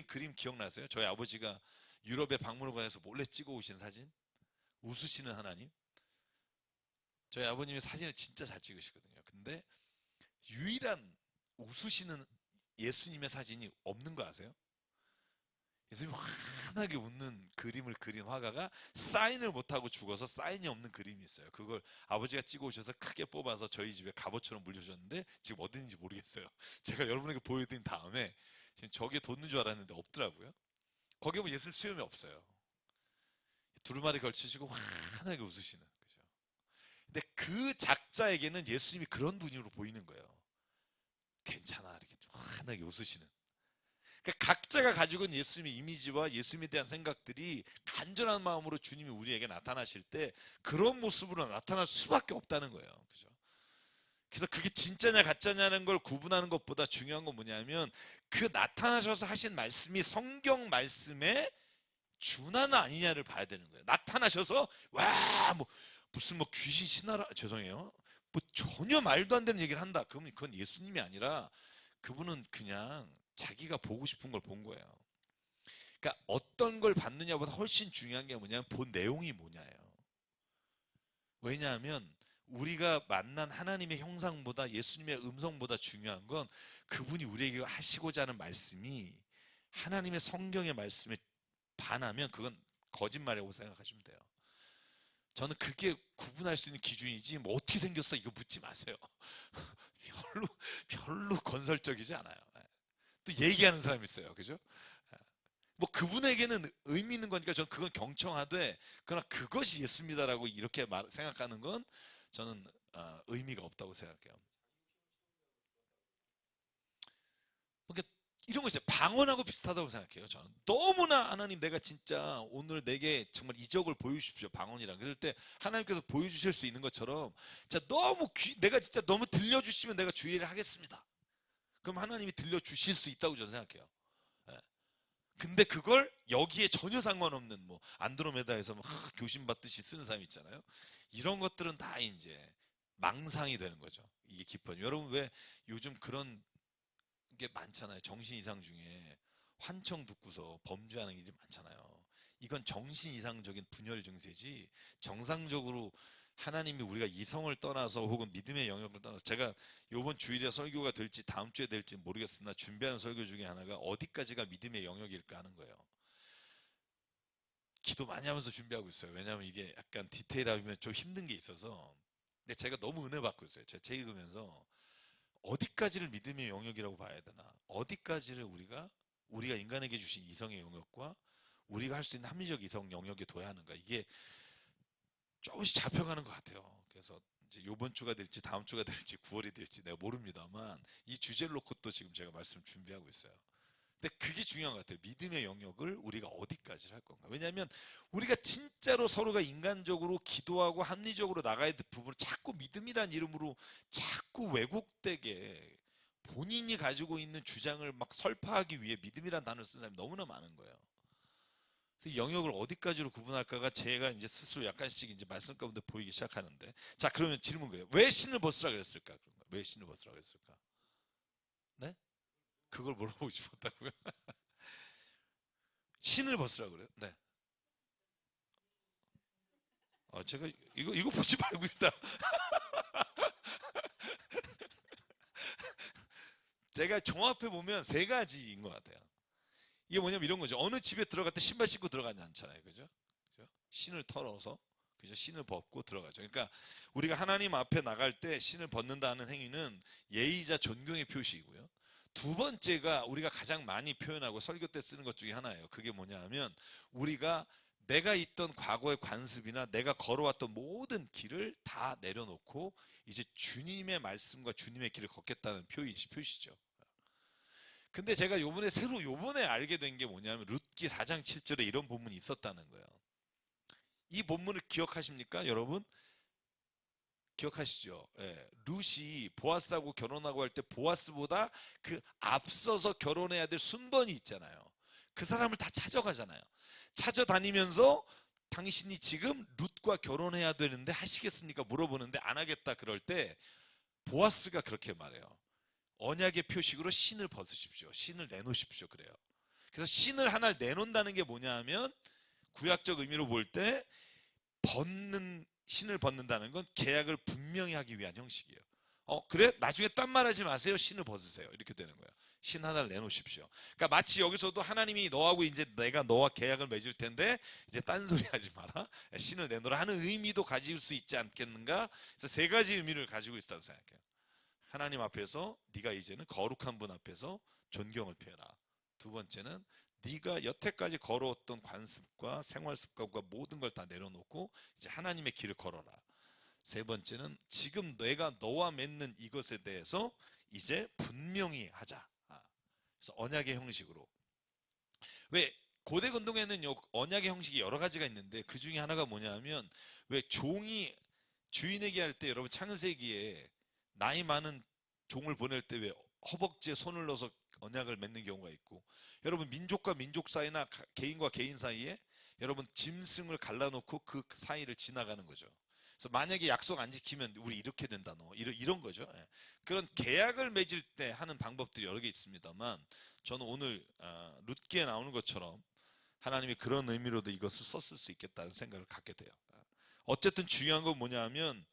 그림 기억나세요? 저희 아버지가 유럽의 박물관에서 몰래 찍어 오신 사진? 웃으시는 하나님? 저희 아버님이 사진을 진짜 잘 찍으시거든요. 근데 유일한 웃으시는 예수님의 사진이 없는 거 아세요? 예수님이 환하게 웃는 그림을 그린 화가가 사인을 못하고 죽어서 사인이 없는 그림이 있어요. 그걸 아버지가 찍어 오셔서 크게 뽑아서 저희 집에 갑옷처럼 물려주셨는데 지금 어디 있는지 모르겠어요. 제가 여러분에게 보여드린 다음에 지금 저게 돋는 줄 알았는데 없더라고요. 거기 보면 예수님 수염이 없어요. 두루마리 걸치시고 환하게 웃으시는 거죠. 근데 그 작자에게는 예수님이 그런 분으로 보이는 거예요. 괜찮아 이렇게 환하게 웃으시는. 그러니까 각자가 가지고 있는 예수님의 이미지와 예수님에 대한 생각들이 간절한 마음으로 주님이 우리에게 나타나실 때 그런 모습으로 나타날 수밖에 없다는 거예요. 그죠? 그래서 그게 진짜냐 가짜냐는 걸 구분하는 것보다 중요한 건 뭐냐면 그 나타나셔서 하신 말씀이 성경 말씀에 준하나 아니냐를 봐야 되는 거예요. 나타나셔서 와 뭐 무슨 뭐 귀신 신하라 죄송해요. 뭐 전혀 말도 안 되는 얘기를 한다. 그러면 그건 예수님이 아니라 그분은 그냥 자기가 보고 싶은 걸 본 거예요. 그러니까 어떤 걸 받느냐보다 훨씬 중요한 게 뭐냐면 본 내용이 뭐냐예요. 왜냐하면 우리가 만난 하나님의 형상보다 예수님의 음성보다 중요한 건 그분이 우리에게 하시고자 하는 말씀이 하나님의 성경의 말씀에 반하면 그건 거짓말이라고 생각하시면 돼요. 저는 그게 구분할 수 있는 기준이지 뭐 어떻게 생겼어 이거 묻지 마세요. 별로 건설적이지 않아요. 또 얘기하는 사람이 있어요. 그죠? 뭐 그분에게는 의미 있는 거니까 저는 그건 경청하되 그러나 그것이 예수입니다라고 이렇게 생각하는 건 저는 의미가 없다고 생각해요. 그러니까 이런 거 있어요. 방언하고 비슷하다고 생각해요. 저는 너무나 하나님 내가 진짜 오늘 내게 정말 이적을 보여주십시오. 방언이랑 그럴 때 하나님께서 보여주실 수 있는 것처럼 진짜 너무 내가 진짜 너무 들려주시면 내가 주의를 하겠습니다. 그럼 하나님이 들려주실 수 있다고 저는 생각해요. 예. 근데 그걸 여기에 전혀 상관없는 뭐 안드로메다에서 막 교신받듯이 쓰는 사람 있잖아요. 이런 것들은 다 이제 망상이 되는 거죠. 이게 기쁜. 여러분 왜 요즘 그런 게 많잖아요. 정신 이상 중에 환청 듣고서 범죄하는 일이 많잖아요. 이건 정신 이상적인 분열 증세지 정상적으로 하나님이 우리가 이성을 떠나서 혹은 믿음의 영역을 떠나서 제가 이번 주일에 설교가 될지 다음 주에 될지 모르겠으나 준비하는 설교 중에 하나가 어디까지가 믿음의 영역일까 하는 거예요. 기도 많이 하면서 준비하고 있어요. 왜냐하면 이게 약간 디테일하면 좀 힘든 게 있어서 근데 제가 너무 은혜 받고 있어요. 제가 책 읽으면서 어디까지를 믿음의 영역이라고 봐야 되나 어디까지를 우리가 인간에게 주신 이성의 영역과 우리가 할 수 있는 합리적 이성 영역에 둬야 하는가 이게 조금씩 잡혀가는 것 같아요. 그래서 이제 이번 주가 될지 다음 주가 될지 9월이 될지 내가 모릅니다만 이 주제를 놓고 또 지금 제가 말씀 준비하고 있어요. 근데 그게 중요한 것 같아요. 믿음의 영역을 우리가 어디까지 할 건가. 왜냐하면 우리가 진짜로 서로가 인간적으로 기도하고 합리적으로 나가야 될 부분을 자꾸 믿음이란 이름으로 자꾸 왜곡되게 본인이 가지고 있는 주장을 막 설파하기 위해 믿음이란 단어를 쓴 사람이 너무나 많은 거예요. 그래서 영역을 어디까지로 구분할까가 제가 이제 스스로 약간씩 이제 말씀 가운데 보이기 시작하는데 자 그러면 질문 거예요. 왜 신을 벗으라 그랬을까? 그런 거. 왜 신을 벗으라고 했을까? 네? 그걸 물어보고 싶었다고요? 신을 벗으라고 그래요? 네. 제가 이거 보지 말고 있다. 제가 종합해 보면 세 가지인 것 같아요. 이게 뭐냐면 이런 거죠. 어느 집에 들어갈 때 신발 신고 들어가지 않잖아요. 그죠? 그죠? 신을 털어서, 그죠? 신을 벗고 들어가죠. 그러니까 우리가 하나님 앞에 나갈 때 신을 벗는다는 행위는 예의자 존경의 표시이고요. 두 번째가 우리가 가장 많이 표현하고 설교 때 쓰는 것 중에 하나예요. 그게 뭐냐 하면 우리가 내가 있던 과거의 관습이나 내가 걸어왔던 모든 길을 다 내려놓고 이제 주님의 말씀과 주님의 길을 걷겠다는 표시죠. 근데 제가 요번에 알게 된 게 뭐냐면 룻기 4장 7절에 이런 본문이 있었다는 거예요. 이 본문을 기억하십니까, 여러분? 기억하시죠? 예, 룻이 보아스하고 결혼하고 할 때 보아스보다 그 앞서서 결혼해야 될 순번이 있잖아요. 그 사람을 다 찾아가잖아요. 찾아다니면서 당신이 지금 룻과 결혼해야 되는데 하시겠습니까? 물어보는데 안 하겠다 그럴 때 보아스가 그렇게 말해요. 언약의 표식으로 신을 벗으십시오. 신을 내놓으십시오. 그래요. 그래서 신을 하나를 내놓는다는 게 뭐냐 하면 구약적 의미로 볼 때 신을 벗는다는 건 계약을 분명히 하기 위한 형식이에요. 그래? 나중에 딴 말 하지 마세요. 신을 벗으세요. 이렇게 되는 거예요. 신 하나를 내놓으십시오. 그러니까 마치 여기서도 하나님이 너하고 이제 내가 너와 계약을 맺을 텐데 이제 딴소리 하지 마라. 신을 내놓으라 하는 의미도 가질 수 있지 않겠는가? 그래서 세 가지 의미를 가지고 있다고 생각해요. 하나님 앞에서 네가 이제는 거룩한 분 앞에서 존경을 표해라. 두 번째는 네가 여태까지 걸어왔던 관습과 생활 습관과 모든 걸 다 내려놓고 이제 하나님의 길을 걸어라. 세 번째는 지금 내가 너와 맺는 이것에 대해서 이제 분명히 하자. 그래서 언약의 형식으로. 왜 고대 운동에는 언약의 형식이 여러 가지가 있는데 그 중에 하나가 뭐냐 하면 왜 종이 주인에게 할 때 여러분 창세기에 나이 많은 종을 보낼 때 왜 허벅지에 손을 넣어서 언약을 맺는 경우가 있고 여러분 민족과 민족 사이나 개인과 개인 사이에 여러분 짐승을 갈라놓고 그 사이를 지나가는 거죠. 그래서 만약에 약속 안 지키면 우리 이렇게 된다 너 이런 거죠. 예. 그런 계약을 맺을 때 하는 방법들이 여러 개 있습니다만 저는 오늘 룻기에 나오는 것처럼 하나님이 그런 의미로도 이것을 썼을 수 있겠다는 생각을 갖게 돼요. 어쨌든 중요한 건 뭐냐 하면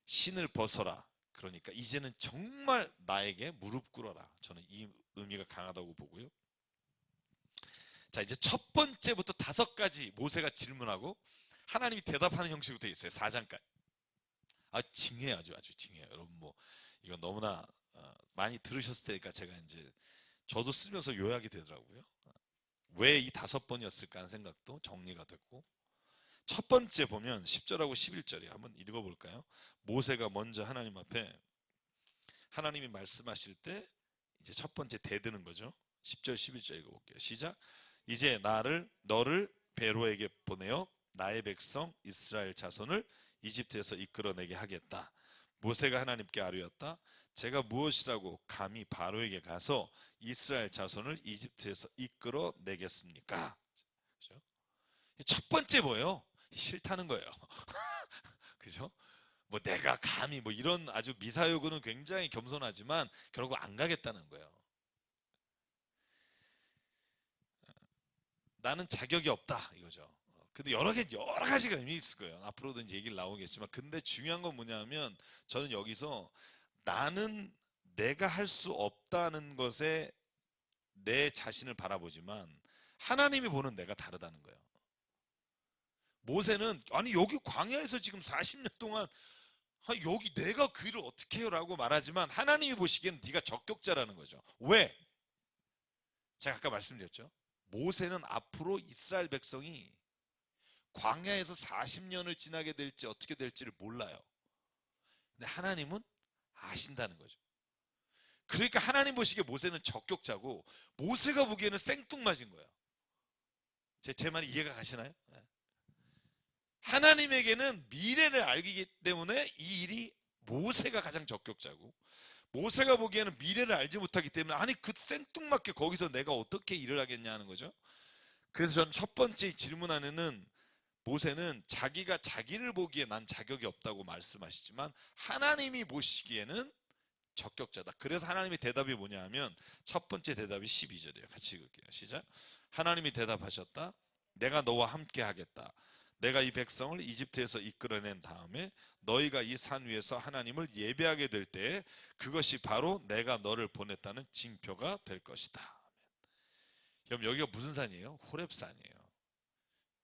신을 벗어라. 그러니까 이제는 정말 나에게 무릎 꿇어라. 저는 이 의미가 강하다고 보고요. 자, 이제 첫 번째부터 5가지 모세가 질문하고 하나님이 대답하는 형식으로 되어 있어요. 4장까지. 징해요. 아주 징해요. 여러분 이건 너무나 많이 들으셨을 테니까 제가 이제 저도 쓰면서 요약이 되더라고요. 왜 이 5번이었을까 하는 생각도 정리가 됐고 첫 번째 보면 10절하고 11절이 한번 읽어볼까요? 모세가 먼저 하나님 앞에 하나님이 말씀하실 때 이제 첫 번째 대드는 거죠. 10절 11절 읽어볼게요. 시작. 이제 너를 베로에게 보내어 나의 백성 이스라엘 자손을 이집트에서 이끌어내게 하겠다. 모세가 하나님께 아뢰었다. 제가 무엇이라고 감히 바로에게 가서 이스라엘 자손을 이집트에서 이끌어내겠습니까? 그죠? 첫 번째 뭐예요? 싫다는 거예요. 그죠? 내가 감히 이런 아주 미사여구는 굉장히 겸손하지만 결국 안 가겠다는 거예요. 나는 자격이 없다 이거죠. 근데 여러 가지가 의미 있을 거예요. 앞으로도 이제 얘기를 나오겠지만 근데 중요한 건 뭐냐면 저는 여기서 나는 내가 할 수 없다는 것에 내 자신을 바라보지만 하나님이 보는 내가 다르다는 거예요. 모세는 아니 여기 광야에서 지금 40년 동안 여기 내가 그 일을 어떻게 해요? 라고 말하지만 하나님이 보시기에는 네가 적격자라는 거죠. 왜? 제가 아까 말씀드렸죠. 모세는 앞으로 이스라엘 백성이 광야에서 40년을 지나게 될지 어떻게 될지를 몰라요. 근데 하나님은 아신다는 거죠. 그러니까 하나님 보시기에 모세는 적격자고 모세가 보기에는 생뚱맞은 거예요. 제 말이 이해가 가시나요? 하나님에게는 미래를 알기 때문에 이 일이 모세가 가장 적격자고 모세가 보기에는 미래를 알지 못하기 때문에 아니 그 생뚱맞게 거기서 내가 어떻게 일을 하겠냐 하는 거죠. 그래서 저는 첫 번째 질문 안에는 모세는 자기가 자기를 보기에 난 자격이 없다고 말씀하시지만 하나님이 보시기에는 적격자다. 그래서 하나님의 대답이 뭐냐 하면 첫 번째 대답이 12절이에요. 같이 읽을게요. 시작. 하나님이 대답하셨다. 내가 너와 함께 하겠다. 내가 이 백성을 이집트에서 이끌어낸 다음에 너희가 이 산 위에서 하나님을 예배하게 될 때에 그것이 바로 내가 너를 보냈다는 징표가 될 것이다. 그럼 여기가 무슨 산이에요? 호렙산이에요.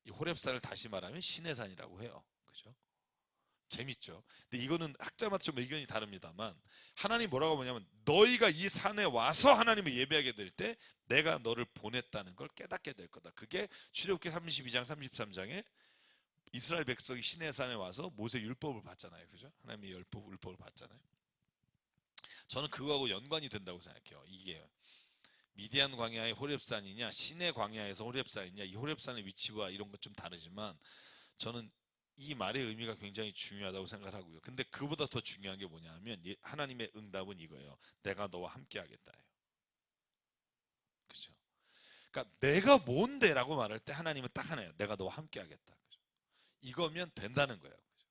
이 호렙산을 다시 말하면 신의 산이라고 해요. 그죠? 재밌죠? 근데 이거는 학자마다 좀 의견이 다릅니다만 하나님 뭐라고 하냐면 너희가 이 산에 와서 하나님을 예배하게 될 때 내가 너를 보냈다는 걸 깨닫게 될 거다. 그게 출애굽기 32장 33장에 이스라엘 백성이 시내산에 와서 모세 율법을 받잖아요. 그죠? 하나님의 율법을 받잖아요. 저는 그거하고 연관이 된다고 생각해요. 이게 미디안 광야의 호렙산이냐 시내 광야에서 호렙산이냐 이 호렙산의 위치와 이런 것 좀 다르지만 저는 이 말의 의미가 굉장히 중요하다고 생각하고요. 근데 그보다 더 중요한 게 뭐냐 하면 하나님의 응답은 이거예요. 내가 너와 함께 하겠다예요. 그죠? 그러니까 내가 뭔데 라고 말할 때 하나님은 딱 하나예요. 내가 너와 함께 하겠다. 그죠? 이거면 된다는 거예요. 그죠?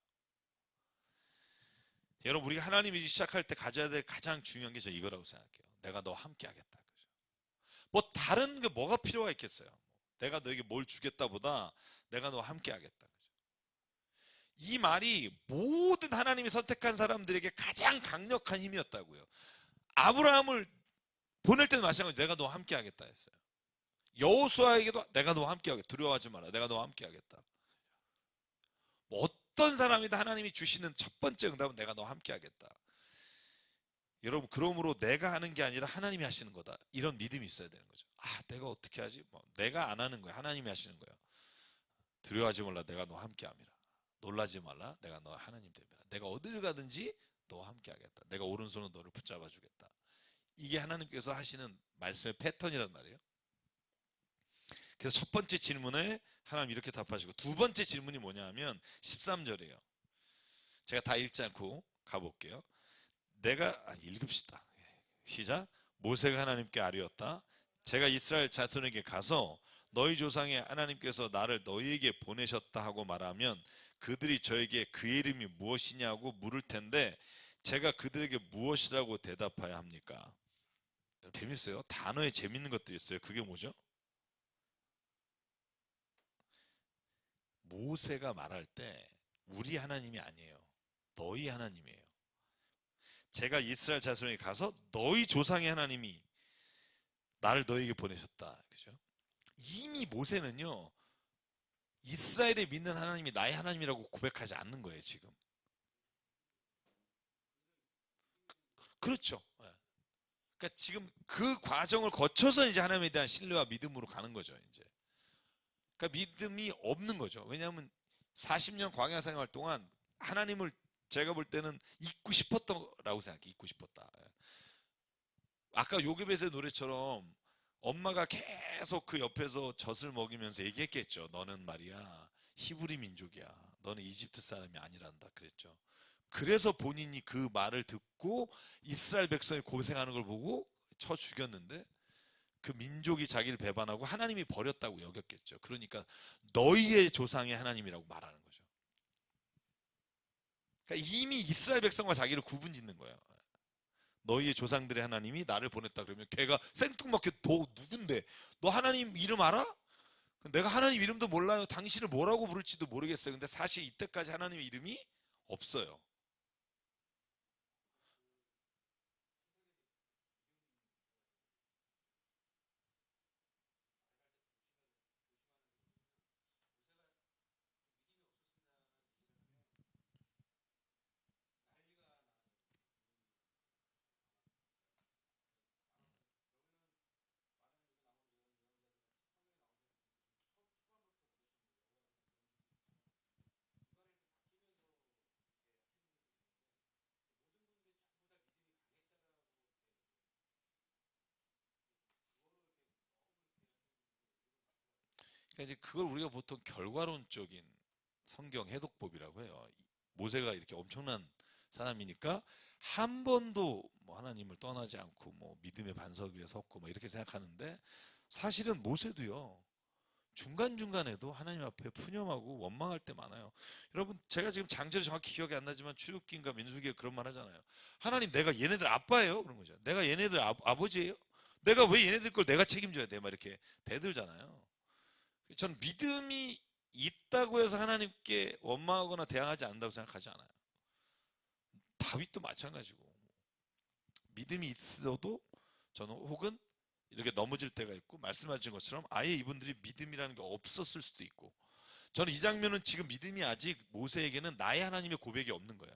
여러분 우리가 하나님이 시작할 때 가져야 될 가장 중요한 게 저 이거라고 생각해요. 내가 너와 함께 하겠다. 그죠? 뭐 다른 게 뭐가 필요가 있겠어요? 내가 너에게 뭘 주겠다보다 내가 너와 함께 하겠다. 이 말이 모든 하나님이 선택한 사람들에게 가장 강력한 힘이었다고요. 아브라함을 보낼 때는 마찬가지로 내가 너와 함께 하겠다 했어요. 여호수아에게도 내가 너와 함께 하겠다. 두려워하지 마라. 내가 너와 함께 하겠다. 뭐 어떤 사람이든 하나님이 주시는 첫 번째 응답은 내가 너와 함께 하겠다. 여러분 그러므로 내가 하는 게 아니라 하나님이 하시는 거다. 이런 믿음이 있어야 되는 거죠. 아 내가 어떻게 하지? 뭐, 내가 안 하는 거야. 하나님이 하시는 거야. 두려워하지 말라. 내가 너와 함께 함이라. 놀라지 말라. 내가 너 하나님 됨이라. 내가 어딜 가든지 너와 함께 하겠다. 내가 오른손으로 너를 붙잡아 주겠다. 이게 하나님께서 하시는 말씀의 패턴이란 말이에요. 그래서 첫 번째 질문에 하나님 이렇게 답하시고 두 번째 질문이 뭐냐 하면 13절이에요. 제가 다 읽지 않고 가볼게요. 읽읍시다. 시작. 모세가 하나님께 아뢰었다. 제가 이스라엘 자손에게 가서 너희 조상의 하나님께서 나를 너희에게 보내셨다 하고 말하면 그들이 저에게 그의 이름이 무엇이냐고 물을 텐데 제가 그들에게 무엇이라고 대답해야 합니까? 재밌어요. 단어에 재밌는 것들이 있어요. 그게 뭐죠? 모세가 말할 때 우리 하나님이 아니에요. 너희 하나님이에요. 제가 이스라엘 자손에게 가서 너희 조상의 하나님이 나를 너희에게 보내셨다. 그죠? 이미 모세는요. 이스라엘에 믿는 하나님이 나의 하나님이라고 고백하지 않는 거예요, 지금. 그렇죠. 예. 그러니까 지금 그 과정을 거쳐서 이제 하나님에 대한 신뢰와 믿음으로 가는 거죠, 이제. 그러니까 믿음이 없는 거죠. 왜냐하면 40년 광야 생활 동안 하나님을 제가 볼 때는 잊고 싶었다고 생각해요. 잊고 싶었다. 예. 아까 요괴벳의 노래처럼 엄마가 계속 그 옆에서 젖을 먹이면서 얘기했겠죠. 너는 말이야 히브리 민족이야. 너는 이집트 사람이 아니란다 그랬죠. 그래서 본인이 그 말을 듣고 이스라엘 백성이 고생하는 걸 보고 쳐 죽였는데 그 민족이 자기를 배반하고 하나님이 버렸다고 여겼겠죠. 그러니까 너희의 조상의 하나님이라고 말하는 거죠. 그러니까 이미 이스라엘 백성과 자기를 구분짓는 거예요. 너희의 조상들의 하나님이 나를 보냈다 그러면 걔가 생뚱맞게 너 누군데? 너 하나님 이름 알아? 내가 하나님 이름도 몰라요. 당신을 뭐라고 부를지도 모르겠어요. 근데 사실 이때까지 하나님의 이름이 없어요. 그러니까 이제 그걸 우리가 보통 결과론적인 성경 해독법이라고 해요. 모세가 이렇게 엄청난 사람이니까 한 번도 뭐 하나님을 떠나지 않고 뭐 믿음의 반석 위에 섰고 뭐 이렇게 생각하는데 사실은 모세도요. 중간중간에도 하나님 앞에 푸념하고 원망할 때 많아요. 여러분, 제가 지금 장절이 정확히 기억이 안 나지만 출애굽기인가 민수기에 그런 말 하잖아요. 하나님, 내가 얘네들 아빠예요? 그런 거죠. 내가 얘네들 아버지예요? 내가 왜 얘네들 걸 내가 책임져야 돼? 막 이렇게 대들잖아요. 저는 믿음이 있다고 해서 하나님께 원망하거나 대항하지 않는다고 생각하지 않아요. 다윗도 마찬가지고, 믿음이 있어도 저는 혹은 이렇게 넘어질 때가 있고, 말씀하신 것처럼 아예 이분들이 믿음이라는 게 없었을 수도 있고, 저는 이 장면은 지금 믿음이 아직 모세에게는 나의 하나님의 고백이 없는 거예요.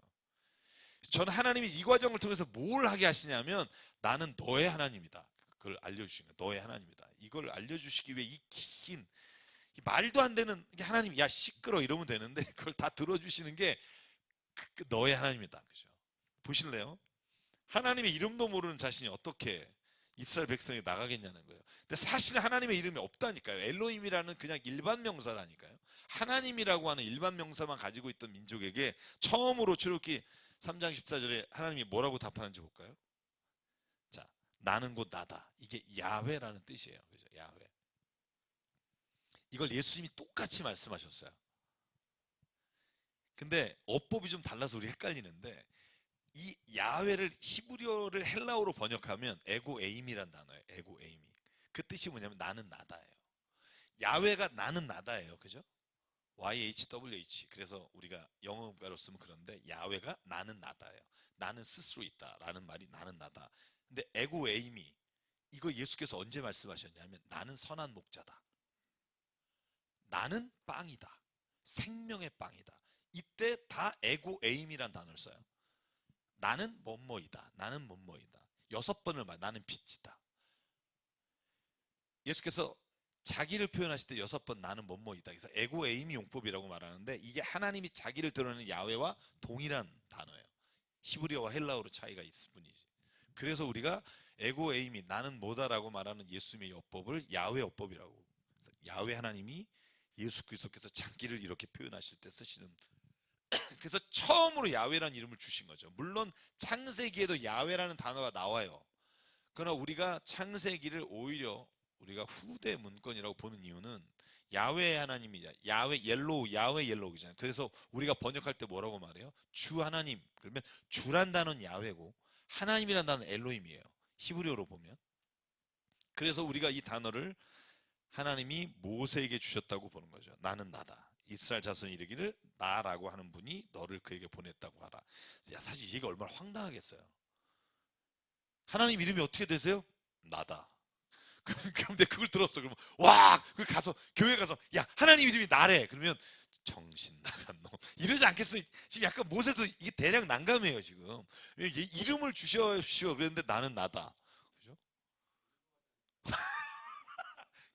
저는 하나님이 이 과정을 통해서 뭘 하게 하시냐면, 나는 너의 하나님이다. 그걸 알려주시는 거예요. 너의 하나님이다. 이걸 알려주시기 위해 이 긴, 말도 안 되는, 하나님, 야, 시끄러 이러면 되는데, 그걸 다 들어주시는 게 너의 하나님이다. 그죠? 보실래요? 하나님의 이름도 모르는 자신이 어떻게 이스라엘 백성이 나가겠냐는 거예요. 근데 사실 하나님의 이름이 없다니까요. 엘로힘이라는 그냥 일반 명사라니까요. 하나님이라고 하는 일반 명사만 가지고 있던 민족에게 처음으로 출애굽기 3장 14절에 하나님이 뭐라고 답하는지 볼까요? 자, 나는 곧 나다. 이게 야훼라는 뜻이에요. 그죠? 야훼. 이걸 예수님이 똑같이 말씀하셨어요. 근데 어법이 좀 달라서 우리 헷갈리는데, 이 야훼를 히브리어를 헬라어로 번역하면 에고에임이란 단어예요. 에고에임이. 그 뜻이 뭐냐면 나는 나다예요. 야훼가 나는 나다예요. 그죠? YHWH. 그래서 우리가 영어가로 쓰면 그런데 야훼가 나는 나다예요. 나는 스스로 있다라는 말이 나는 나다. 근데 에고에임이, 이거 예수께서 언제 말씀하셨냐면 나는 선한 목자다. 나는 빵이다. 생명의 빵이다. 이때 다 에고에임이란 단어를 써요. 나는 뭐뭐이다. 나는 뭐뭐이다. 6번을 말. 나는 빛이다. 예수께서 자기를 표현하실 때 6번 나는 뭐뭐이다. 그래서 에고에임이 용법이라고 말하는데, 이게 하나님이 자기를 드러내는 야훼와 동일한 단어예요. 히브리어와 헬라어로 차이가 있을 뿐이지. 그래서 우리가 에고에임이 나는 뭐다라고 말하는 예수님의 어법을 야훼 어법이라고. 야훼 하나님이 예수 그리스도께서 자기를 이렇게 표현하실 때 쓰시는, 그래서 처음으로 야훼라는 이름을 주신 거죠. 물론 창세기에도 야훼라는 단어가 나와요. 그러나 우리가 창세기를 오히려 우리가 후대 문건이라고 보는 이유는 야훼 하나님이냐, 야훼 옐로우잖아요. 그래서 우리가 번역할 때 뭐라고 말해요? 주 하나님. 그러면 주란 단어는 야훼고 하나님이란 단어는 엘로힘이에요. 히브리어로 보면. 그래서 우리가 이 단어를 하나님이 모세에게 주셨다고 보는 거죠. 나는 나다. 이스라엘 자손이 이르기를 나라고 하는 분이 너를 그에게 보냈다고 하라. 야, 사실 이게 얼마나 황당하겠어요. 하나님 이름이 어떻게 되세요? 나다. 그런데 그걸 들었어. 그러면 와, 그 가서 교회 가서 야, 하나님 이름이 나래. 그러면 정신 나간 놈 이러지 않겠어요? 지금 약간 모세도 이게 대략 난감해요 지금. 이름을 주십시오. 그랬는데 나는 나다. 그죠?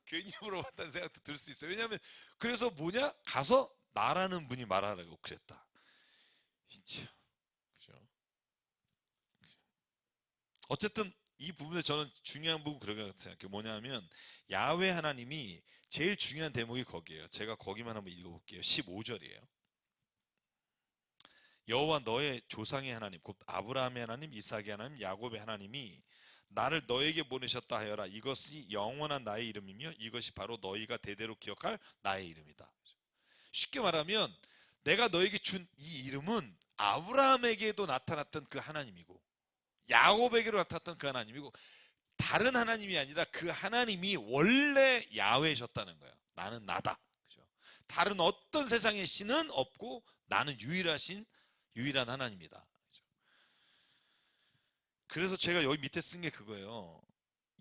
괜히 물어봤다는 생각도 들 수 있어요. 왜냐하면 그래서 뭐냐? 가서 나라는 분이 말하라고 그랬다. 진짜. 그죠? 어쨌든 이 부분에 저는 중요한 부분 그런 것 생각해요. 뭐냐면 야훼 하나님이 제일 중요한 대목이 거기에요. 제가 거기만 한번 읽어볼게요. 15절이에요. 여호와 너의 조상의 하나님 곧 아브라함의 하나님, 이삭의 하나님, 야곱의 하나님이 나를 너에게 보내셨다 하여라. 이것이 영원한 나의 이름이며 이것이 바로 너희가 대대로 기억할 나의 이름이다. 쉽게 말하면 내가 너에게 준 이 이름은 아브라함에게도 나타났던 그 하나님이고 야곱에게로 나타났던 그 하나님이고 다른 하나님이 아니라 그 하나님이 원래 야훼셨다는 거예요. 나는 나다. 그죠? 다른 어떤 세상의 신은 없고 나는 유일한 하나님이다. 그죠? 그래서 제가 여기 밑에 쓴 게 그거예요.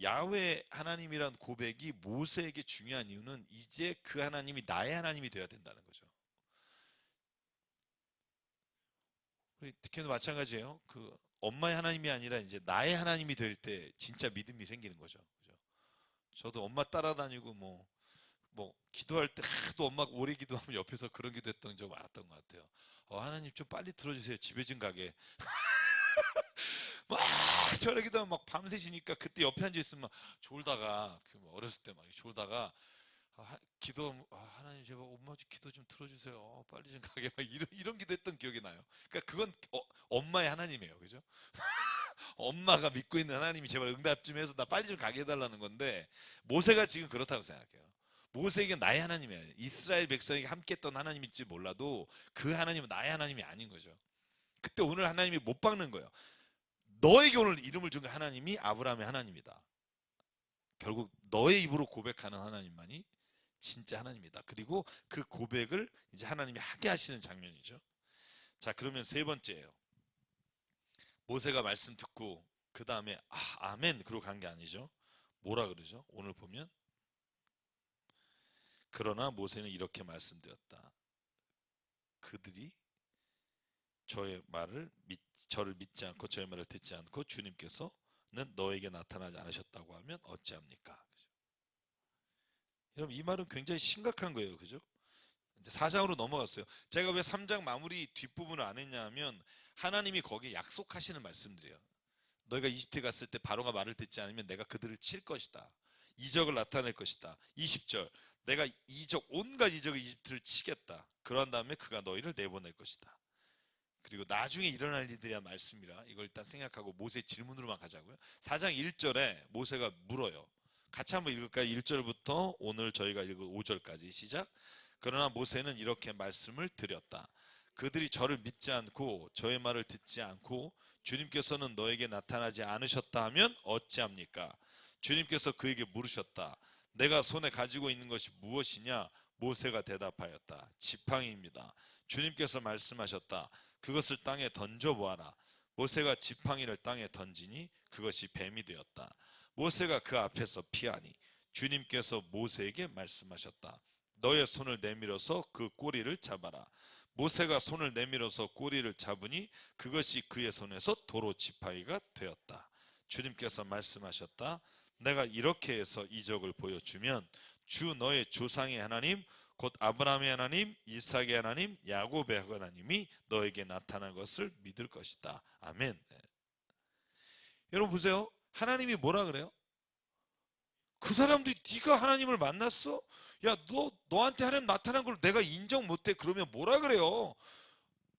야훼 하나님이란 고백이 모세에게 중요한 이유는 이제 그 하나님이 나의 하나님이 되어야 된다는 거죠. 우리 특히나 마찬가지예요. 그 엄마의 하나님이 아니라 이제 나의 하나님이 될 때 진짜 믿음이 생기는 거죠. 그죠? 저도 엄마 따라다니고 뭐 기도할 때 하도 엄마가 오래 기도하면 옆에서 그런 기도했던 적 많았던 것 같아요. 하나님 좀 빨리 들어주세요. 집에 좀 가게. 막 저래 기도하면 막 밤새시니까 그때 옆에 앉아 있으면 막 졸다가 어렸을 때 막 졸다가 기도 하나님 제발 엄마 좀 기도 좀 들어주세요. 빨리 좀 가게 막 이런 기도했던 기억이 나요. 그러니까 그건 엄마의 하나님이에요, 그죠? 엄마가 믿고 있는 하나님이 제발 응답 좀 해서 나 빨리 좀 가게 해달라는 건데 모세가 지금 그렇다고 생각해요. 모세에게 나의 하나님이에요. 이스라엘 백성에게 함께했던 하나님일지 몰라도 그 하나님은 나의 하나님이 아닌 거죠. 그때 오늘 하나님이 못 박는 거예요. 너에게 오늘 이름을 준 하나님이 아브라함의 하나님이다. 결국 너의 입으로 고백하는 하나님만이 진짜 하나님이다. 그리고 그 고백을 이제 하나님이 하게 하시는 장면이죠. 자, 그러면 세 번째예요. 모세가 말씀 듣고 그 다음에 아멘 그러고 간 게 아니죠. 뭐라 그러죠? 오늘 보면 그러나 모세는 이렇게 말씀드렸다. 그들이 저를 믿지 않고 저의 말을 듣지 않고 주님께서는 너에게 나타나지 않으셨다고 하면 어찌합니까? 그죠? 여러분 이 말은 굉장히 심각한 거예요. 그죠? 이제 4장으로 넘어갔어요. 제가 왜 3장 마무리 뒷부분을 안 했냐 하면 하나님이 거기에 약속하시는 말씀들이에요. 너희가 이집트에 갔을 때 바로가 말을 듣지 않으면 내가 그들을 칠 것이다. 이적을 나타낼 것이다. 20절 내가 온갖 이적을 이집트를 치겠다. 그런 다음에 그가 너희를 내보낼 것이다. 그리고 나중에 일어날 일들이야 말씀이라 이걸 일단 생각하고 모세의 질문으로만 가자고요. 4장 1절에 모세가 물어요. 같이 한번 읽을까요? 1절부터 오늘 저희가 읽은 5절까지 시작. 그러나 모세는 이렇게 말씀을 드렸다. 그들이 저를 믿지 않고 저의 말을 듣지 않고 주님께서는 너에게 나타나지 않으셨다 하면 어찌합니까? 주님께서 그에게 물으셨다. 내가 손에 가지고 있는 것이 무엇이냐? 모세가 대답하였다. 지팡이입니다. 주님께서 말씀하셨다. 그것을 땅에 던져보아라. 모세가 지팡이를 땅에 던지니 그것이 뱀이 되었다. 모세가 그 앞에서 피하니 주님께서 모세에게 말씀하셨다. 너의 손을 내밀어서 그 꼬리를 잡아라. 모세가 손을 내밀어서 꼬리를 잡으니 그것이 그의 손에서 도로 지팡이가 되었다. 주님께서 말씀하셨다. 내가 이렇게 해서 이적을 보여주면 주 너의 조상의 하나님 곧 아브라함의 하나님, 이삭의 하나님, 야곱의 하나님이 너에게 나타난 것을 믿을 것이다. 아멘. 여러분 보세요. 하나님이 뭐라 그래요? 그 사람들이 네가 하나님을 만났어? 야, 너한테 하나님 나타난 걸 내가 인정 못해. 그러면 뭐라 그래요?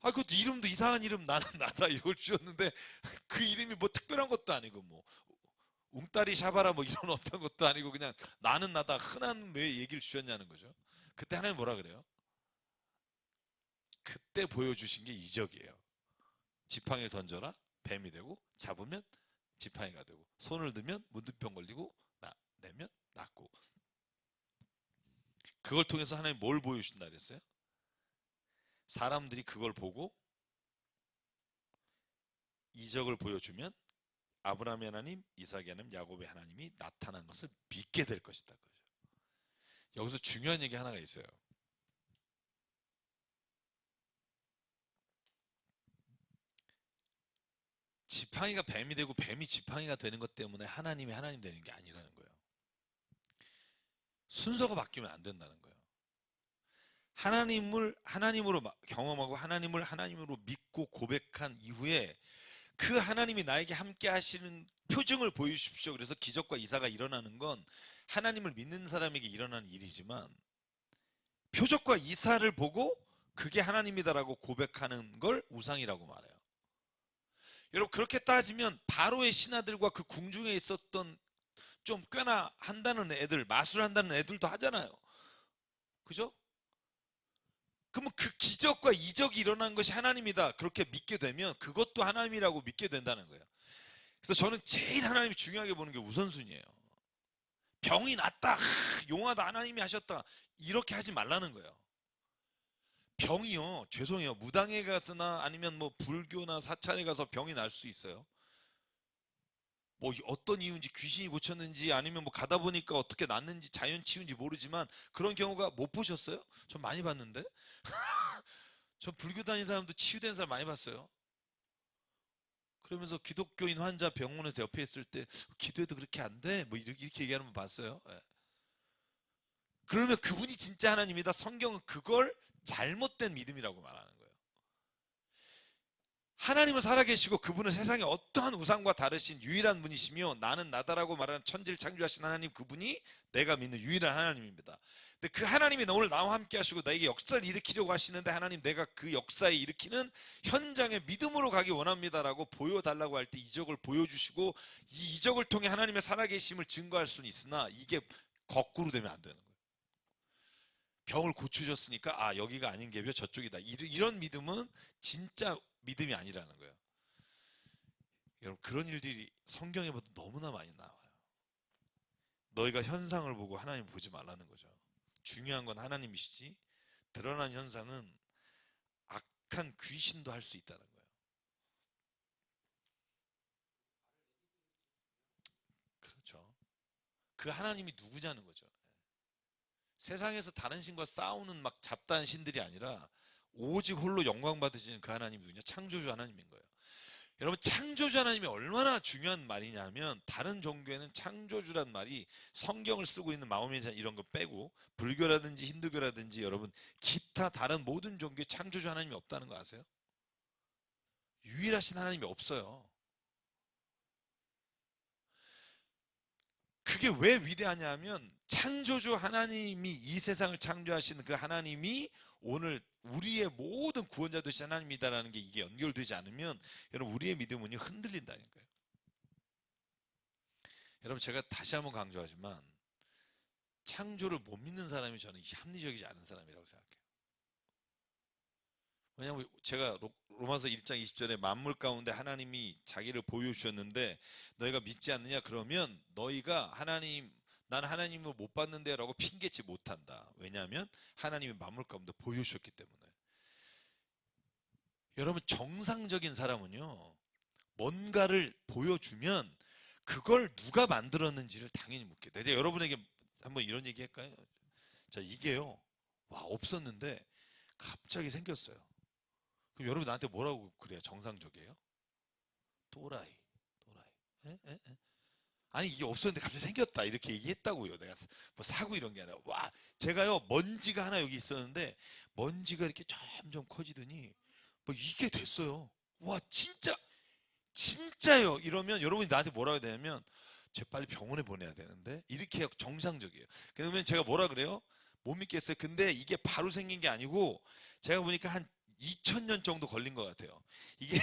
그것도 이름도 이상한 이름 나는 나다 이걸 주셨는데 그 이름이 뭐 특별한 것도 아니고 뭐 웅따리 샤바라 뭐 이런 어떤 것도 아니고 그냥 나는 나다 흔한 왜 얘기를 주셨냐는 거죠. 그때 하나님 뭐라 그래요? 그때 보여주신 게 이적이에요. 지팡이를 던져라 뱀이 되고 잡으면 지팡이가 되고 손을 들면 문둥병 걸리고 내면 낫고 그걸 통해서 하나님 뭘 보여주신다 그랬어요? 사람들이 그걸 보고 이적을 보여주면 아브라함의 하나님, 이삭의 하나님, 야곱의 하나님이 나타난 것을 믿게 될 것이다. 여기서 중요한 얘기 하나가 있어요. 지팡이가 뱀이 되고 뱀이 지팡이가 되는 것 때문에 하나님이 하나님 되는 게 아니라는 거예요. 순서가 바뀌면 안 된다는 거예요. 하나님을 하나님으로 경험하고 하나님을 하나님으로 믿고 고백한 이후에 그 하나님이 나에게 함께 하시는 표징을 보여주십시오. 그래서 기적과 이사가 일어나는 건 하나님을 믿는 사람에게 일어나는 일이지만 표적과 이사를 보고 그게 하나님이다라고 고백하는 걸 우상이라고 말해요. 여러분 그렇게 따지면 바로의 신하들과 그 궁중에 있었던 좀 꽤나 한다는 애들, 마술한다는 애들도 하잖아요. 그죠? 그러면 그 기적과 이적이 일어난 것이 하나님이다 그렇게 믿게 되면 그것도 하나님이라고 믿게 된다는 거예요. 그래서 저는 제일 하나님이 중요하게 보는 게 우선순위예요. 병이 낫다, 용하다, 하나님이 하셨다 이렇게 하지 말라는 거예요. 병이요, 죄송해요. 무당에 가서나 아니면 뭐 불교나 사찰에 가서 병이 날 수 있어요. 뭐 어떤 이유인지 귀신이 고쳤는지 아니면 뭐 가다 보니까 어떻게 낫는지 자연 치유인지 모르지만 그런 경우가 못 보셨어요? 전 많이 봤는데. 전 불교 다니는 사람도 치유된 사람 많이 봤어요. 그러면서 기독교인 환자 병원에서 옆에 있을 때 기도해도 그렇게 안 돼? 뭐 이렇게 얘기하는 분 봤어요. 예. 그러면 그분이 진짜 하나님이다. 성경은 그걸 잘못된 믿음이라고 말하는 거예요. 하나님은 살아계시고 그분은 세상에 어떠한 우상과 다르신 유일한 분이시며 나는 나다라고 말하는 천지를 창조하신 하나님 그분이 내가 믿는 유일한 하나님입니다. 근데 그 하나님이 오늘 나와 함께 하시고 나에게 역사를 일으키려고 하시는데 하나님 내가 그 역사에 일으키는 현장에 믿음으로 가기 원합니다라고 보여달라고 할 때 이적을 보여주시고 이 이적을 통해 하나님의 살아계심을 증거할 수는 있으나 이게 거꾸로 되면 안 되는 거예요. 병을 고쳐줬으니까 아 여기가 아닌 게벼 저쪽이다. 이런 믿음은 진짜 믿음이 아니라는 거예요. 여러분 그런 일들이 성경에 봐도 너무나 많이 나와요. 너희가 현상을 보고 하나님 보지 말라는 거죠. 중요한 건 하나님이시지 드러난 현상은 악한 귀신도 할 수 있다는 거예요. 그렇죠. 그 하나님이 누구냐는 거죠. 세상에서 다른 신과 싸우는 막 잡다한 신들이 아니라 오직 홀로 영광 받으시는 그 하나님이 누구냐? 창조주 하나님인 거예요. 여러분 창조주 하나님이 얼마나 중요한 말이냐면 다른 종교에는 창조주란 말이 성경을 쓰고 있는 마호메탄 이런 거 빼고 불교라든지 힌두교라든지 여러분 기타 다른 모든 종교에 창조주 하나님이 없다는 거 아세요? 유일하신 하나님이 없어요. 그게 왜 위대하냐면 창조주 하나님이 이 세상을 창조하신 그 하나님이 오늘 우리의 모든 구원자 되신 하나님이다라는 게 이게 연결되지 않으면 여러분 우리의 믿음은 흔들린다니까요. 여러분 제가 다시 한번 강조하지만 창조를 못 믿는 사람이 저는 합리적이지 않은 사람이라고 생각해요. 왜냐하면 제가 로마서 1장 20절에 만물 가운데 하나님이 자기를 보여주셨는데 너희가 믿지 않느냐 그러면 너희가 난 하나님을 못 봤는데 라고 핑계치 못한다. 왜냐하면 하나님이 만물 가운데 보여주셨기 때문에. 여러분 정상적인 사람은요 뭔가를 보여주면 그걸 누가 만들었는지를 당연히 묻게 돼요. 이제 여러분에게 한번 이런 얘기 할까요? 자 이게요 와 없었는데 갑자기 생겼어요. 그럼 여러분 나한테 뭐라고 그래요? 정상적이에요? 또라이. 에? 에? 에? 아니 이게 없었는데 갑자기 생겼다 이렇게 얘기했다고요. 내가 뭐 사고 이런 게 아니라 와 제가요 먼지가 하나 여기 있었는데 먼지가 이렇게 점점 커지더니 뭐 이게 됐어요. 와 진짜요. 이러면 여러분이 나한테 뭐라고 해야 되냐면 쟤 빨리 병원에 보내야 되는데 이렇게 정상적이에요. 그러면 제가 뭐라 그래요? 못 믿겠어요. 근데 이게 바로 생긴 게 아니고 제가 보니까 한 2000년 정도 걸린 것 같아요. 이게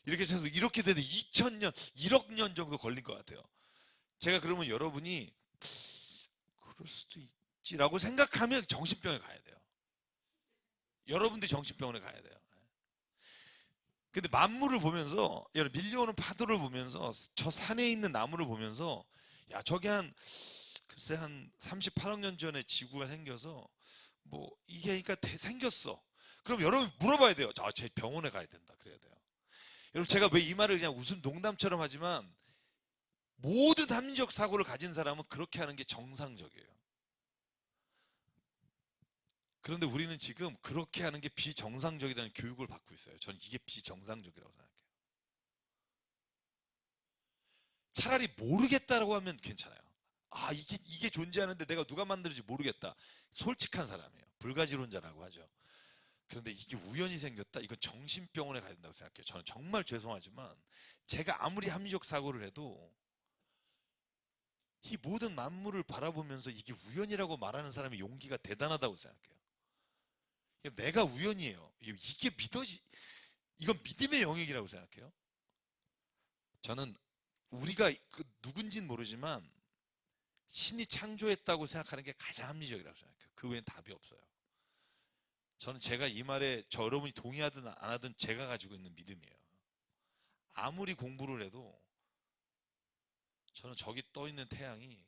이렇게 해서 이렇게 되는데 2000년, 1억 년 정도 걸린 것 같아요. 제가 그러면 여러분이 그럴 수도 있지라고 생각하면 정신병에 가야 돼요. 여러분들이 정신병원에 가야 돼요. 근데 만물을 보면서 밀려오는 파도를 보면서 저 산에 있는 나무를 보면서 야 저게 글쎄 한 38억 년 전에 지구가 생겨서 뭐 이게 그러니까 생겼어. 그럼 여러분 물어봐야 돼요. 쟤 병원에 가야 된다. 그래야 돼요. 여러분 제가 왜 이 말을 그냥 웃음 농담처럼 하지만 모든 합리적 사고를 가진 사람은 그렇게 하는 게 정상적이에요. 그런데 우리는 지금 그렇게 하는 게 비정상적이라는 교육을 받고 있어요. 저는 이게 비정상적이라고 생각해요. 차라리 모르겠다라고 하면 괜찮아요. 아, 이게 존재하는데 내가 누가 만들었는지 모르겠다. 솔직한 사람이에요. 불가지론자라고 하죠. 그런데 이게 우연히 생겼다? 이건 정신병원에 가야 된다고 생각해요. 저는 정말 죄송하지만 제가 아무리 합리적 사고를 해도 이 모든 만물을 바라보면서 이게 우연이라고 말하는 사람의 용기가 대단하다고 생각해요. 내가 우연이에요. 이게 이건 믿음의 영역이라고 생각해요. 저는 우리가 누군지는 모르지만 신이 창조했다고 생각하는 게 가장 합리적이라고 생각해요. 그 외엔 답이 없어요. 저는 제가 이 말에 여러분이 동의하든 안 하든 제가 가지고 있는 믿음이에요. 아무리 공부를 해도 저는 저기 떠 있는 태양이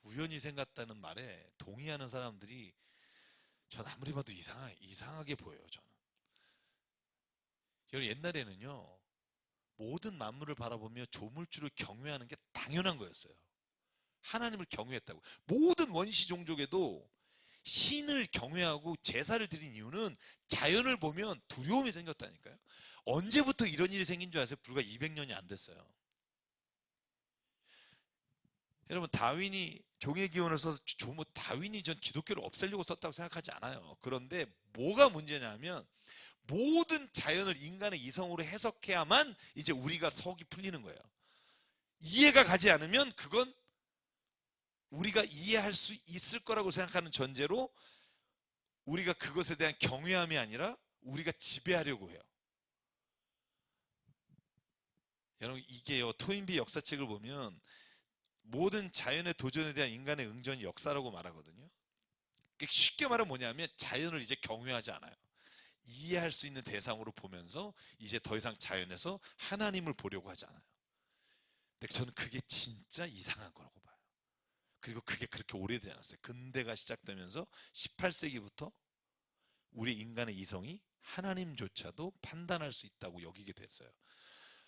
우연히 생겼다는 말에 동의하는 사람들이 전 아무리 봐도 이상하게 보여요. 저는. 여러분 옛날에는요 모든 만물을 바라보며 조물주를 경외하는 게 당연한 거였어요. 하나님을 경외했다고. 모든 원시 종족에도 신을 경외하고 제사를 드린 이유는 자연을 보면 두려움이 생겼다니까요. 언제부터 이런 일이 생긴 줄 아세요? 불과 200년이 안 됐어요. 여러분 다윈이 종의 기원을 써서 다윈이 전 기독교를 없애려고 썼다고 생각하지 않아요. 그런데 뭐가 문제냐면 모든 자연을 인간의 이성으로 해석해야만 이제 우리가 석이 풀리는 거예요. 이해가 가지 않으면 그건 우리가 이해할 수 있을 거라고 생각하는 전제로 우리가 그것에 대한 경외함이 아니라 우리가 지배하려고 해요. 여러분 이게요 토인비 역사책을 보면 모든 자연의 도전에 대한 인간의 응전이 역사라고 말하거든요. 쉽게 말하면 뭐냐면 자연을 이제 경외하지 않아요. 이해할 수 있는 대상으로 보면서 이제 더 이상 자연에서 하나님을 보려고 하지 않아요. 근데 저는 그게 진짜 이상한 거라고 봐요. 그리고 그게 그렇게 오래되지 않았어요. 근대가 시작되면서 18세기부터 우리 인간의 이성이 하나님조차도 판단할 수 있다고 여기게 됐어요.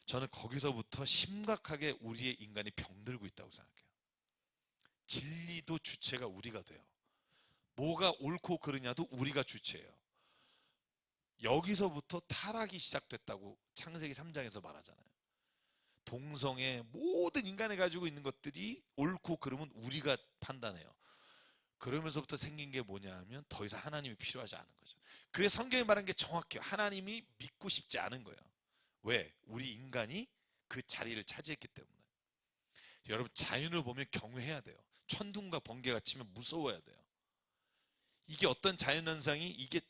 저는 거기서부터 심각하게 우리의 인간이 병들고 있다고 생각해요. 진리도 주체가 우리가 돼요. 뭐가 옳고 그르냐도 우리가 주체예요. 여기서부터 타락이 시작됐다고 창세기 3장에서 말하잖아요. 동성애 모든 인간이 가지고 있는 것들이 옳고 그름은 우리가 판단해요. 그러면서부터 생긴 게 뭐냐 하면 더 이상 하나님이 필요하지 않은 거죠. 그래서 성경이 말한 게 정확해요. 하나님이 믿고 싶지 않은 거예요. 왜? 우리 인간이 그 자리를 차지했기 때문에. 여러분 자연을 보면 경외해야 돼요. 천둥과 번개가 치면 무서워야 돼요. 이게 어떤 자연현상이 이게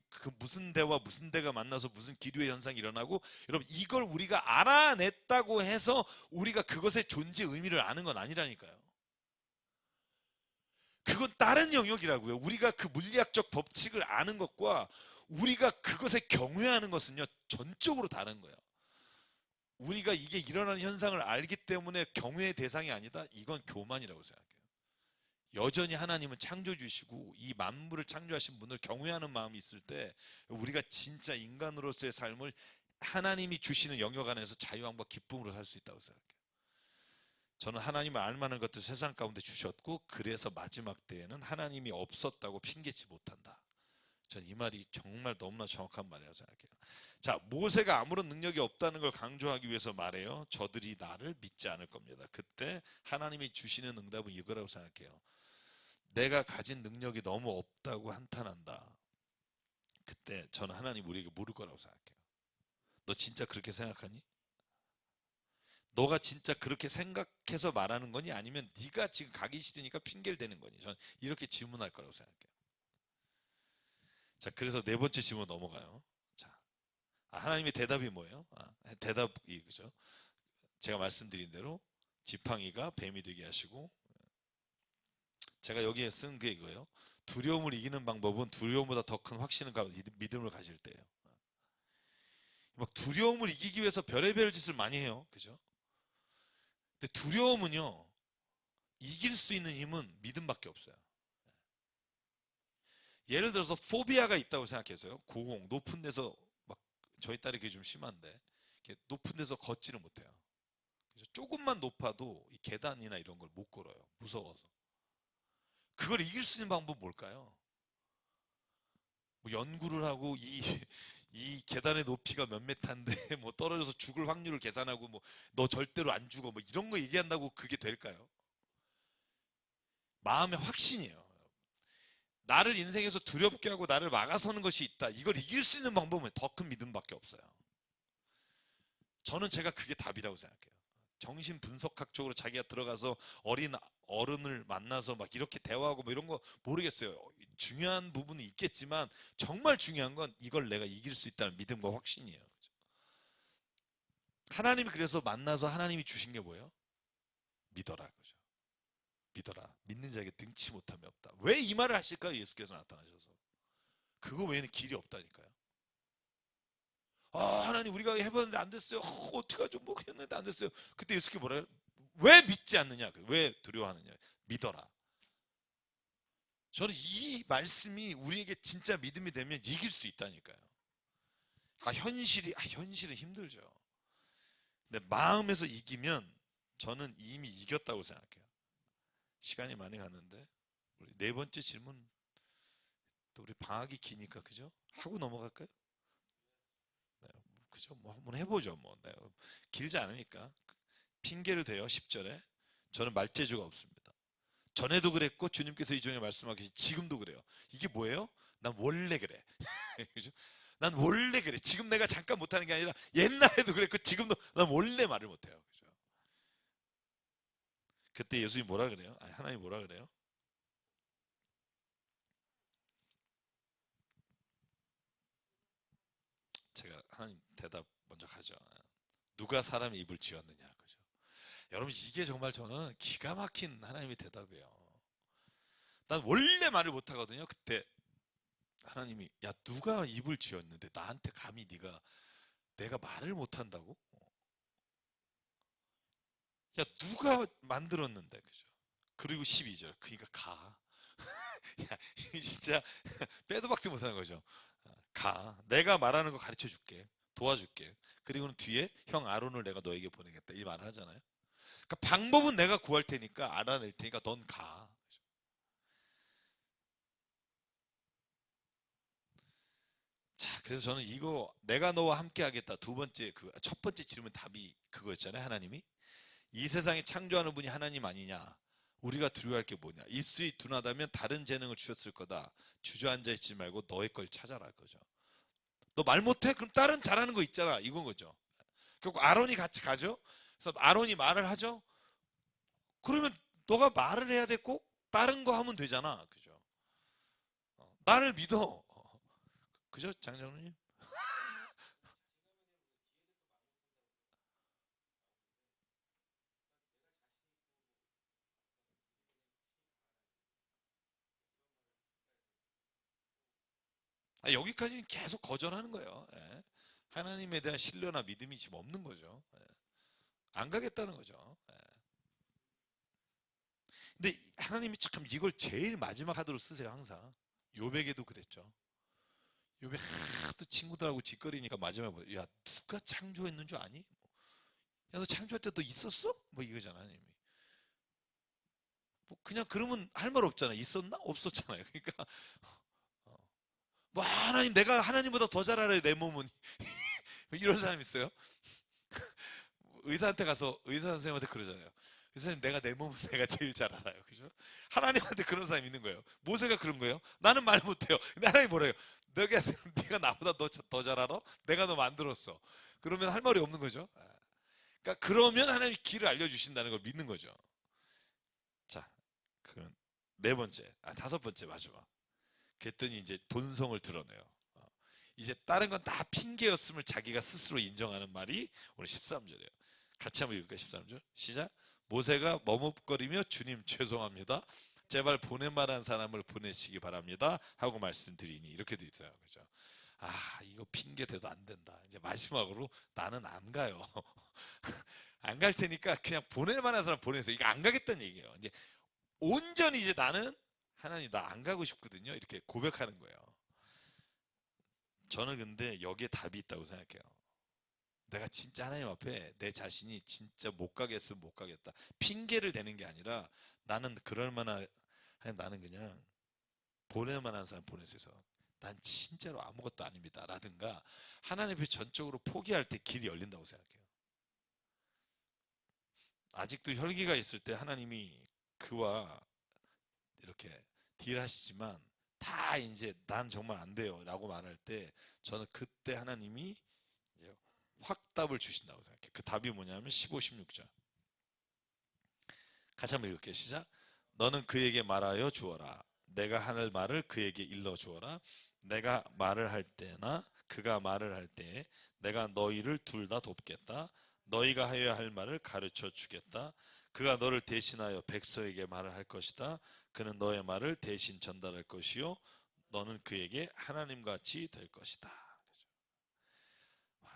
그 무슨 대와 무슨 대가 만나서 무슨 기류의 현상이 일어나고 여러분 이걸 우리가 알아냈다고 해서 우리가 그것의 존재 의미를 아는 건 아니라니까요. 그건 다른 영역이라고요. 우리가 그 물리학적 법칙을 아는 것과 우리가 그것에 경외하는 것은요 전적으로 다른 거예요. 우리가 이게 일어나는 현상을 알기 때문에 경외의 대상이 아니다? 이건 교만이라고 생각해요. 여전히 하나님은 창조주시고 이 만물을 창조하신 분을 경외하는 마음이 있을 때 우리가 진짜 인간으로서의 삶을 하나님이 주시는 영역 안에서 자유함과 기쁨으로 살 수 있다고 생각해요. 저는 하나님을 알만한 것들 세상 가운데 주셨고 그래서 마지막 때에는 하나님이 없었다고 핑계치 못한다. 전 이 말이 정말 너무나 정확한 말이라고 생각해요. 자, 모세가 아무런 능력이 없다는 걸 강조하기 위해서 말해요. 저들이 나를 믿지 않을 겁니다. 그때 하나님이 주시는 응답은 이거라고 생각해요. 내가 가진 능력이 너무 없다고 한탄한다. 그때 저는 하나님 우리에게 물을 거라고 생각해요. 너 진짜 그렇게 생각하니? 너가 진짜 그렇게 생각해서 말하는 거니? 아니면 네가 지금 가기 싫으니까 핑계를 대는 거니? 저는 이렇게 질문할 거라고 생각해요. 자, 그래서 네 번째 질문 넘어가요. 자, 하나님의 대답이 뭐예요? 대답이 그죠? 제가 말씀드린 대로 지팡이가 뱀이 되게 하시고 제가 여기에 쓴 게 이거예요. 두려움을 이기는 방법은 두려움보다 더 큰 확신과 믿음을 가질 때예요. 막 두려움을 이기기 위해서 별의별 짓을 많이 해요. 그죠? 근데 두려움은요, 이길 수 있는 힘은 믿음밖에 없어요. 예를 들어서 포비아가 있다고 생각해서요. 고공, 높은 데서 막 저희 딸이 그게 좀 심한데 높은 데서 걷지를 못해요. 그래서 조금만 높아도 이 계단이나 이런 걸 못 걸어요. 무서워서. 그걸 이길 수 있는 방법은 뭘까요? 뭐 연구를 하고 이 계단의 높이가 몇 메타인데 뭐 떨어져서 죽을 확률을 계산하고 뭐 너 절대로 안 죽어 뭐 이런 거 얘기한다고 그게 될까요? 마음의 확신이에요. 나를 인생에서 두렵게 하고 나를 막아서는 것이 있다. 이걸 이길 수 있는 방법은 더 큰 믿음밖에 없어요. 저는 제가 그게 답이라고 생각해요. 정신분석학적으로 자기가 들어가서 어린 어른을 만나서 막 이렇게 대화하고 뭐 이런 거 모르겠어요. 중요한 부분이 있겠지만 정말 중요한 건 이걸 내가 이길 수 있다는 믿음과 확신이에요. 하나님이 그래서 만나서 하나님이 주신 게 뭐예요? 믿어라. 그죠? 믿어라. 믿는 자에게 등치 못함이 없다. 왜 이 말을 하실까요? 예수께서 나타나셔서. 그거 외에는 길이 없다니까요. 하나님 우리가 해봤는데 안 됐어요. 어떡하죠? 뭐 했는데 안 됐어요. 그때 예수께서 뭐라 해요? 왜 믿지 않느냐? 왜 두려워하느냐? 믿어라. 저는 이 말씀이 우리에게 진짜 믿음이 되면 이길 수 있다니까요. 현실은 힘들죠. 근데 마음에서 이기면 저는 이미 이겼다고 생각해요. 시간이 많이 갔는데 우리 네 번째 질문 또 우리 방학이 기니까 그죠? 하고 넘어갈까요? 네, 그죠? 뭐 한번 해보죠. 뭐 네, 길지 않으니까 핑계를 대요. 10절에 저는 말재주가 없습니다. 전에도 그랬고 주님께서 이 중에 말씀하듯이 지금도 그래요. 이게 뭐예요? 난 원래 그래. 그죠? 난 원래 그래. 지금 내가 잠깐 못하는 게 아니라 옛날에도 그랬고 지금도 난 원래 말을 못해요. 그죠? 그때 예수님이 뭐라 그래요? 하나님 뭐라 그래요? 제가 하나님 대답 먼저 하죠. 누가 사람의 입을 지었느냐. 그죠? 여러분 이게 정말 저는 기가 막힌 하나님의 대답이에요. 난 원래 말을 못하거든요. 그때 하나님이 야 누가 입을 지었는데 나한테 감히 네가 내가 말을 못한다고? 야 누가 만들었는데 그죠? 그리고 12절 그러니까 가. 야 진짜 빼도 박도 못하는 거죠. 가. 내가 말하는 거 가르쳐 줄게. 도와줄게. 그리고는 뒤에 형 아론을 내가 너에게 보내겠다. 이 말을 하잖아요. 그러니까 방법은 내가 구할 테니까 알아낼 테니까 넌 가. 자, 그래서 저는 이거 내가 너와 함께 하겠다. 두 번째 그 첫 번째 질문 답이 그거였잖아요. 하나님이 이 세상에 창조하는 분이 하나님 아니냐? 우리가 두려워할 게 뭐냐? 입술이 둔하다면 다른 재능을 주셨을 거다. 주저앉아 있지 말고 너의 걸 찾아라 그죠. 너 말 못해? 그럼 다른 잘하는 거 있잖아. 이건 거죠. 결국 아론이 같이 가죠. 그래서 아론이 말을 하죠. 그러면 너가 말을 해야 되고 다른 거 하면 되잖아. 그죠? 나를 믿어. 그죠? 장장로님? 여기까지는 계속 거절하는 거예요. 예. 하나님에 대한 신뢰나 믿음이 지금 없는 거죠. 예. 안 가겠다는 거죠. 예. 근데 하나님이 참 이걸 제일 마지막 카드로 쓰세요. 항상. 요백에도 그랬죠. 요백 하도 친구들하고 짓거리니까 마지막에 뭐, 야 누가 창조했는 줄 아니? 야 너 창조할 때 너 있었어? 뭐 이거잖아 하나님이. 뭐 그냥 그러면 할 말 없잖아. 있었나? 없었잖아요. 그러니까 뭐 하나님 내가 하나님보다 더 잘 알아요 내 몸은. 이런 사람 있어요? 의사한테 가서 의사 선생님한테 그러잖아요. 의사님 내가 내 몸은 내가 제일 잘 알아요. 그죠? 하나님한테 그런 사람 있는 거예요. 모세가 그런 거예요. 나는 말 못해요. 근데 하나님 뭐래요? 너가 네가 나보다 더 잘 알아? 내가 너 만들었어. 그러면 할 말이 없는 거죠. 그러니까 그러면 하나님이 길을 알려주신다는 걸 믿는 거죠. 자, 그럼 네 번째, 다섯 번째 마지막. 그랬더니 이제 본성을 드러내요. 이제 다른 건 다 핑계였음을 자기가 스스로 인정하는 말이 오늘 13절이에요. 같이 한번 읽을까요? 13절. 시작. 모세가 머뭇거리며 주님 죄송합니다. 제발 보낼 만한 사람을 보내시기 바랍니다. 하고 말씀드리니 이렇게 돼 있어요. 그죠? 아, 이거 핑계 대도 안 된다. 이제 마지막으로 나는 안 가요. 안 갈 테니까 그냥 보낼 만한 사람 보내세요. 이거 안 가겠다는 얘기예요. 이제 온전히 이제 나는 하나님 나 안 가고 싶거든요. 이렇게 고백하는 거예요. 저는 근데 여기에 답이 있다고 생각해요. 내가 진짜 하나님 앞에 내 자신이 진짜 못 가겠으면 못 가겠다. 핑계를 대는 게 아니라 나는 그럴 만한, 나는 그냥 보낼 만한 사람 보내셔서 난 진짜로 아무것도 아닙니다. 라든가 하나님 앞에 전적으로 포기할 때 길이 열린다고 생각해요. 아직도 혈기가 있을 때 하나님이 그와 이렇게 딜하시지만 다 이제 난 정말 안 돼요. 라고 말할 때 저는 그때 하나님이 이제 확답을 주신다고 생각해요. 그 답이 뭐냐면 15, 16절. 같이 한번 읽을게요. 시작. 너는 그에게 말하여 주어라. 내가 하늘 말을 그에게 일러 주어라. 내가 말을 할 때나 그가 말을 할 때에 내가 너희를 둘 다 돕겠다. 너희가 하여야 할 말을 가르쳐 주겠다. 그가 너를 대신하여 백성에게 말을 할 것이다. 그는 너의 말을 대신 전달할 것이요. 너는 그에게 하나님 같이 될 것이다.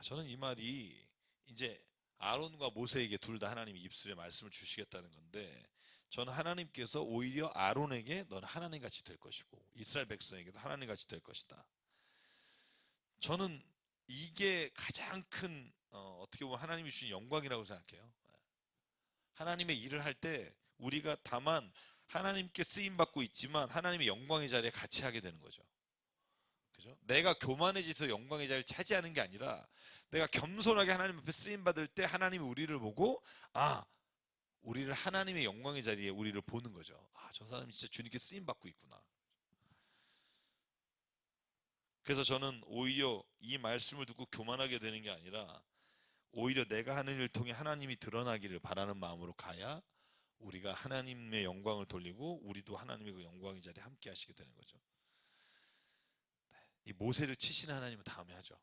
저는 이 말이 이제 아론과 모세에게 둘 다 하나님이 입술에 말씀을 주시겠다는 건데 저는 하나님께서 오히려 아론에게 너는 하나님 같이 될 것이고 이스라엘 백성에게도 하나님 같이 될 것이다. 저는 이게 가장 큰 어떻게 보면 하나님이 주신 영광이라고 생각해요. 하나님의 일을 할 때 우리가 다만 하나님께 쓰임 받고 있지만 하나님의 영광의 자리에 같이 하게 되는 거죠. 그죠? 내가 교만해져서 영광의 자리를 차지하는 게 아니라 내가 겸손하게 하나님 앞에 쓰임 받을 때 하나님이 우리를 보고 우리를 하나님의 영광의 자리에 우리를 보는 거죠. 저 사람이 진짜 주님께 쓰임 받고 있구나. 그래서 저는 오히려 이 말씀을 듣고 교만하게 되는 게 아니라 오히려 내가 하는 일 통해 하나님이 드러나기를 바라는 마음으로 가야 우리가 하나님의 영광을 돌리고 우리도 하나님의 그 영광의 자리에 함께 하시게 되는 거죠. 이 모세를 치시는 하나님은 다음에 하죠.